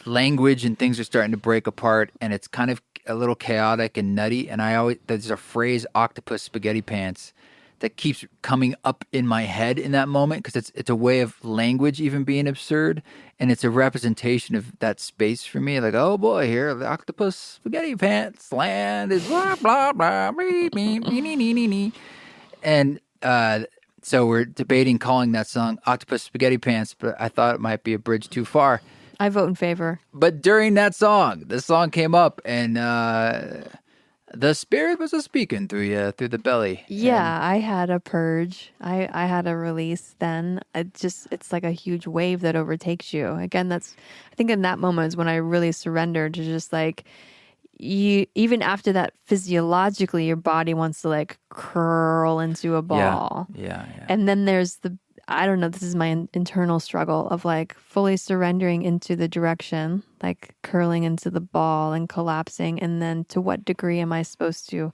language and things are starting to break apart and it's kind of a little chaotic and nutty. And there's a phrase, octopus spaghetti pants, that keeps coming up in my head in that moment because it's a way of language even being absurd, and it's a representation of that space for me. Like, oh boy, here the octopus spaghetti pants land is blah blah blah, me, me, me, me, me, me. And so we're debating calling that song Octopus Spaghetti Pants, but I thought it might be a bridge too far. I vote in favor. But during that song, the song came up and the spirit was speaking through you, through the belly. Yeah, I had a purge. I had a release then. It's like a huge wave that overtakes you. Again, I think in that moment is when I really surrendered to just like, even after that, physiologically, your body wants to like curl into a ball. Yeah. And then there's I don't know, this is my internal struggle of like fully surrendering into the direction, like curling into the ball and collapsing. And then to what degree am I supposed to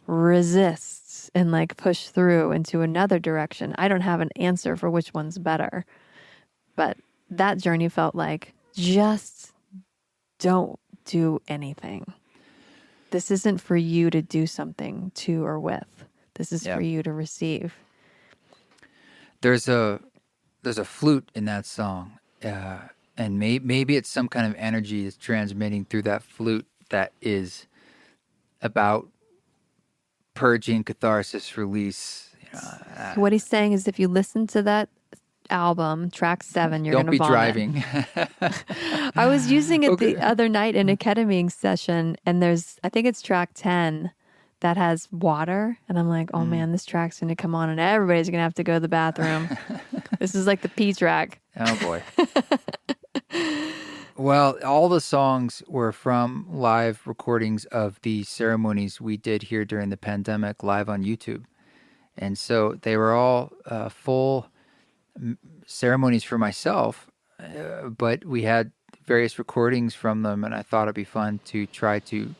resist and like push through into another direction? I don't have an answer for which one's better. But that journey felt like just don't do anything. This isn't for you to do something to or with. This is for you to receive. There's a flute in that song, and maybe it's some kind of energy that's transmitting through that flute that is about purging, catharsis, release. What he's saying is, if you listen to that album, track 7, you're going to vomit. Don't be driving. I was using it the other night in a ketamine session, and I think it's track 10. That has water, and I'm like, oh man, this track's going to come on and everybody's going to have to go to the bathroom. This is like the P track. Oh boy. Well, all the songs were from live recordings of the ceremonies we did here during the pandemic live on YouTube. And so they were all full ceremonies for myself, but we had various recordings from them, and I thought it'd be fun to try to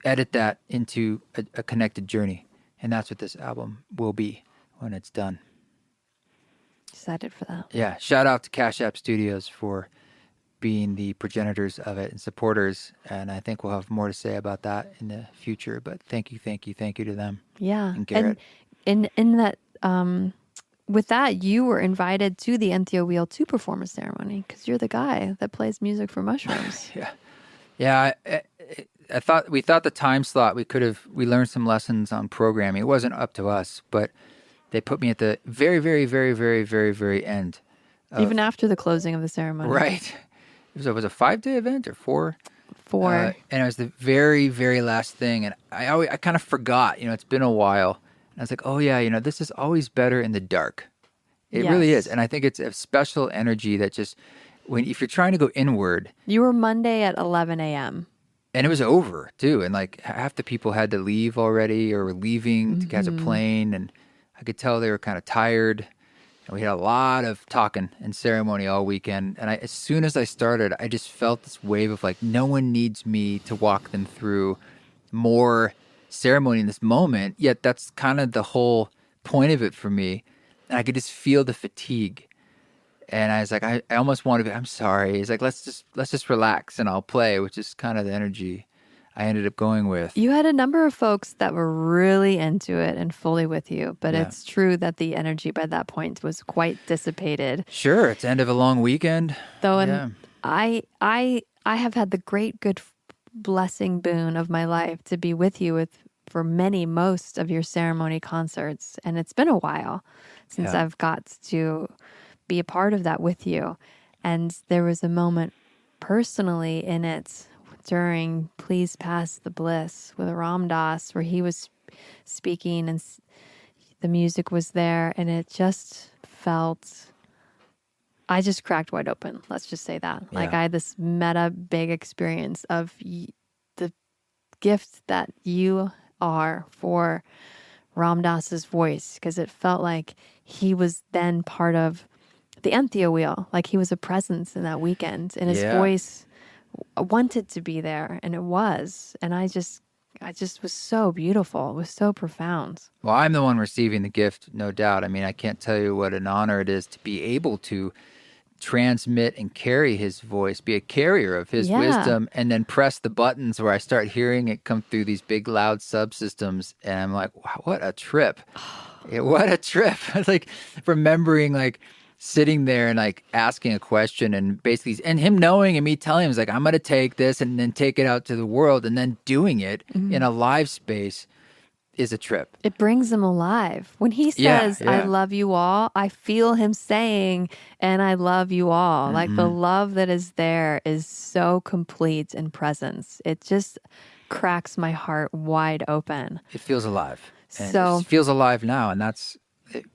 edit that into a connected journey. And that's what this album will be when it's done. Excited for that. Yeah. Shout out to Cash App Studios for being the progenitors of it and supporters. And I think we'll have more to say about that in the future. But thank you to them. Yeah. And Garrett. And in that, with that, you were invited to the Entheo Wheel 2 performance ceremony because you're the guy that plays music for mushrooms. Yeah. We thought the time slot we learned some lessons on programming. It wasn't up to us, but they put me at the very, very, very, very, very, very end. Even after the closing of the ceremony. Right. It was a 5-day event or 4? 4. And it was the very, very last thing. And I kind of forgot, it's been a while. And I was like, oh yeah, this is always better in the dark. It really is. And I think it's a special energy that just, if you're trying to go inward. You were Monday at 11 a.m. And it was over, too. And, like, half the people had to leave already or were leaving to catch a plane. And I could tell they were kind of tired. And we had a lot of talking and ceremony all weekend. And as soon as I started, I just felt this wave of, like, no one needs me to walk them through more ceremony in this moment, yet that's kind of the whole point of it for me. And I could just feel the fatigue. And I was like, I almost want to be, I'm sorry. He's like, let's just relax and I'll play, which is kind of the energy I ended up going with. You had a number of folks that were really into it and fully with you, but Yeah. it's true that the energy by that point was quite dissipated. Sure, it's the end of a long weekend. Though, Yeah. and I have had the great good blessing boon of my life to be with you for most of your ceremony concerts, and it's been a while since Yeah. I've got to be a part of that with you. And there was a moment personally in it during Please Pass the Bliss with Ram Dass, where he was speaking and the music was there, and it just felt, I just cracked wide open. Let's just say that. Yeah. Like I had this meta big experience of the gift that you are for Ram Dass's voice, because it felt like he was then part of the Entheo wheel, like he was a presence in that weekend, and his Yeah. voice wanted to be there, and it was. And I just was so beautiful. It was so profound. Well, I'm the one receiving the gift, no doubt. I mean, I can't tell you what an honor it is to be able to transmit and carry his voice, be a carrier of his Yeah. wisdom, and then press the buttons where I start hearing it come through these big, loud subsystems. And I'm like, wow, what a trip. Yeah, what a trip. Like remembering like sitting there and like asking a question and basically, and him knowing and me telling him, he's like, I'm going to take this and then take it out to the world, and then doing it in a live space is a trip. It brings him alive. When he Yeah, says, yeah. I love you all, I feel him saying, and I love you all. Like the love that is there is so complete in presence. It just cracks my heart wide open. It feels alive. And So- it feels alive now, and that's it,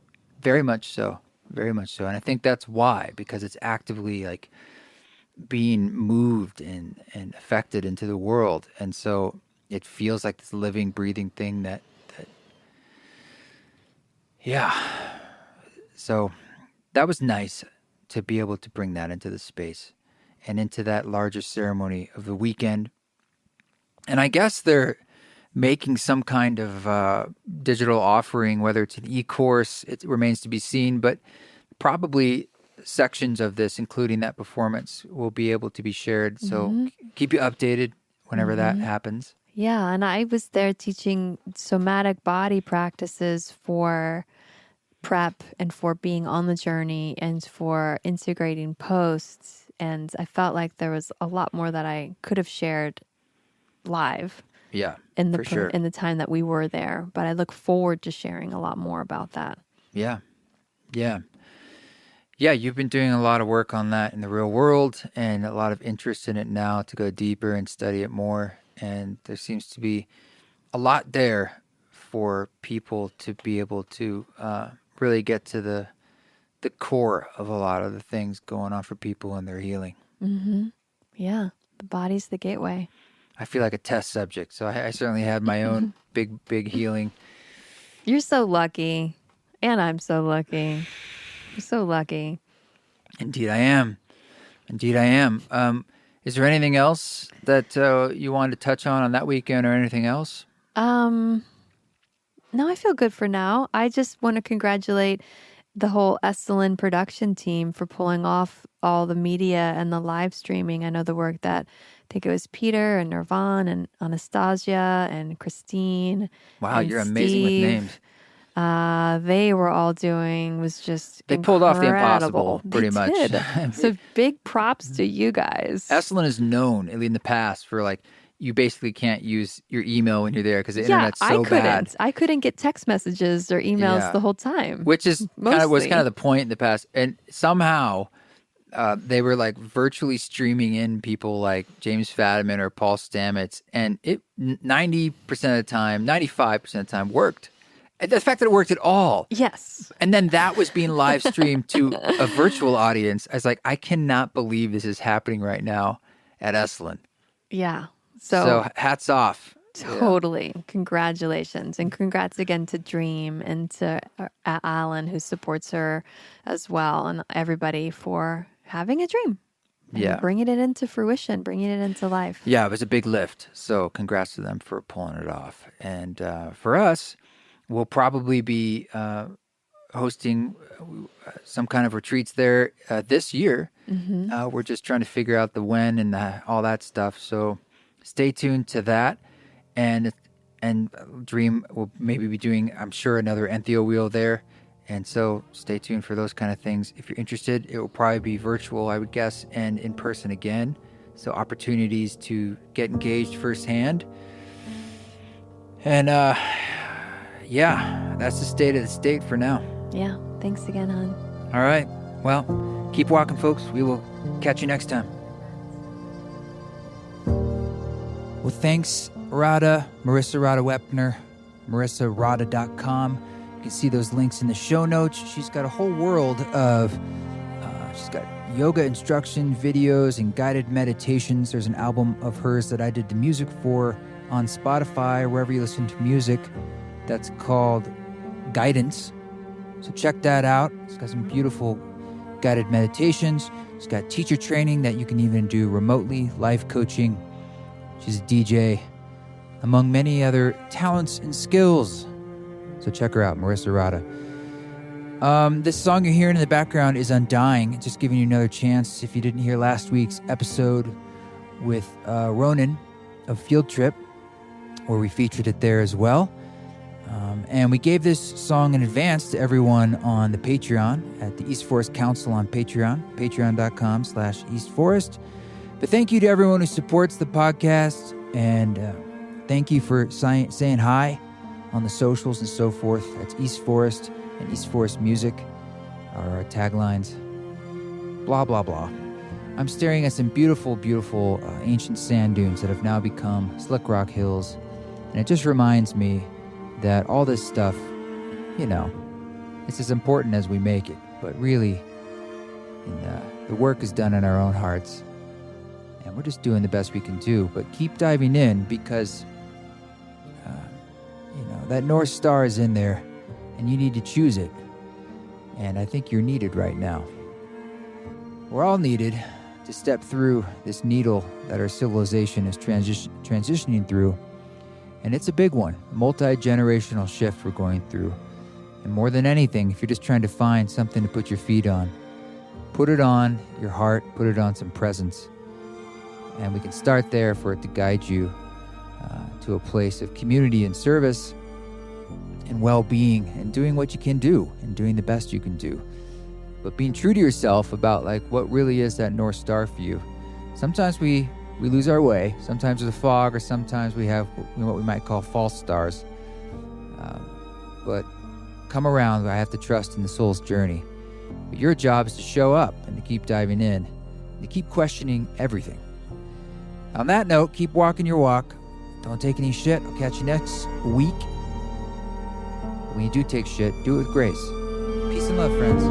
very much so. Very much so. And I think that's why, because it's actively like being moved and affected into the world. And so it feels like this living, breathing thing that yeah. So that was nice to be able to bring that into the space and into that larger ceremony of the weekend. And I guess they're making some kind of digital offering, whether it's an e-course, it remains to be seen, but probably sections of this, including that performance, will be able to be shared. So keep you updated whenever that happens. Yeah, and I was there teaching somatic body practices for prep and for being on the journey and for integrating posts. And I felt like there was a lot more that I could have shared live Yeah, in the for sure. in the time that we were there. But I look forward to sharing a lot more about that. Yeah. Yeah. Yeah, you've been doing a lot of work on that in the real world and a lot of interest in it now to go deeper and study it more. And there seems to be a lot there for people to be able to really get to the core of a lot of the things going on for people in their healing. Yeah, the body's the gateway. I feel like a test subject, so I certainly had my own big healing. You're so lucky, and I'm so lucky. You're so lucky. Indeed, I am. Indeed, I am. Is there anything else that you wanted to touch on that weekend, or anything else? No, I feel good for now. I just want to congratulate the whole Esalen production team for pulling off all the media and the live streaming. I know the work that I think it was Peter and Nirvan and Anastasia and Christine. Wow, and you're amazing with Steve. names. They were all doing was just They pulled off the incredible. impossible, pretty much. Did. So big props to you guys. Esalen is known, at least in the past, for like, you basically can't use your email when you're there because the internet's so bad. I couldn't get text messages or emails Yeah. the whole time. Which is was Mostly. kind of the point in the past. And somehow they were like virtually streaming in people like James Fadiman or Paul Stamets, and it 90% of the time, 95% of the time worked. And the fact that it worked at all. Yes. And then that was being live streamed to a virtual audience. I was like, I cannot believe this is happening right now at Esalen. Yeah. So hats off. Totally. Congratulations. And congrats again to Dream and to Alan, who supports her as well, and everybody for having a dream. and bringing it into fruition, bringing it into life. Yeah, it was a big lift. So congrats to them for pulling it off. And for us, we'll probably be hosting some kind of retreats there this year. We're just trying to figure out the when and all that stuff. So stay tuned to that. And Dream will maybe be doing, I'm sure, another Entheo wheel there. And so stay tuned for those kind of things. If you're interested, it will probably be virtual, I would guess, and in person again. So opportunities to get engaged firsthand. And yeah, that's the state of the state for now. Yeah. Thanks again, hon. All right. Well, keep walking, folks. We will catch you next time. Well, thanks, Radha, Marissa Radha Wepner, MarissaRadha.com. You can see those links in the show notes. She's got a whole world of, she's got yoga instruction videos and guided meditations. There's an album of hers that I did the music for on Spotify, wherever you listen to music. That's called Guidance. So check that out. It's got some beautiful guided meditations. It's got teacher training that you can even do remotely, life coaching. She's a DJ, among many other talents and skills. So check her out, Marissa Radha. This song you're hearing in the background is Undying. Just giving you another chance if you didn't hear last week's episode with Ronan of Field Trip, where we featured it there as well. And we gave this song in advance to everyone on the Patreon at the East Forest Council on Patreon, patreon.com/East Forest. But thank you to everyone who supports the podcast, and thank you for saying hi on the socials and so forth. That's East Forest and East Forest Music are our taglines. Blah, blah, blah. I'm staring at some beautiful, beautiful ancient sand dunes that have now become slick rock hills. And it just reminds me that all this stuff, you know, it's as important as we make it. But really, the work is done in our own hearts. And we're just doing the best we can do. But keep diving in because, that North Star is in there and you need to choose it. And I think you're needed right now. We're all needed to step through this needle that our civilization is transitioning through. And it's a big one, a multi-generational shift we're going through. And more than anything, if you're just trying to find something to put your feet on, put it on your heart, put it on some presence. And we can start there for it to guide you to a place of community and service and well-being and doing what you can do and doing the best you can do. But being true to yourself about what really is that North Star for you. Sometimes we lose our way. Sometimes there's a fog, or sometimes we have what we might call false stars. But come around. I have to trust in the soul's journey. But your job is to show up and to keep diving in, and to keep questioning everything. On that note, keep walking your walk. Don't take any shit. I'll catch you next week. When you do take shit, do it with grace. Peace and love, friends.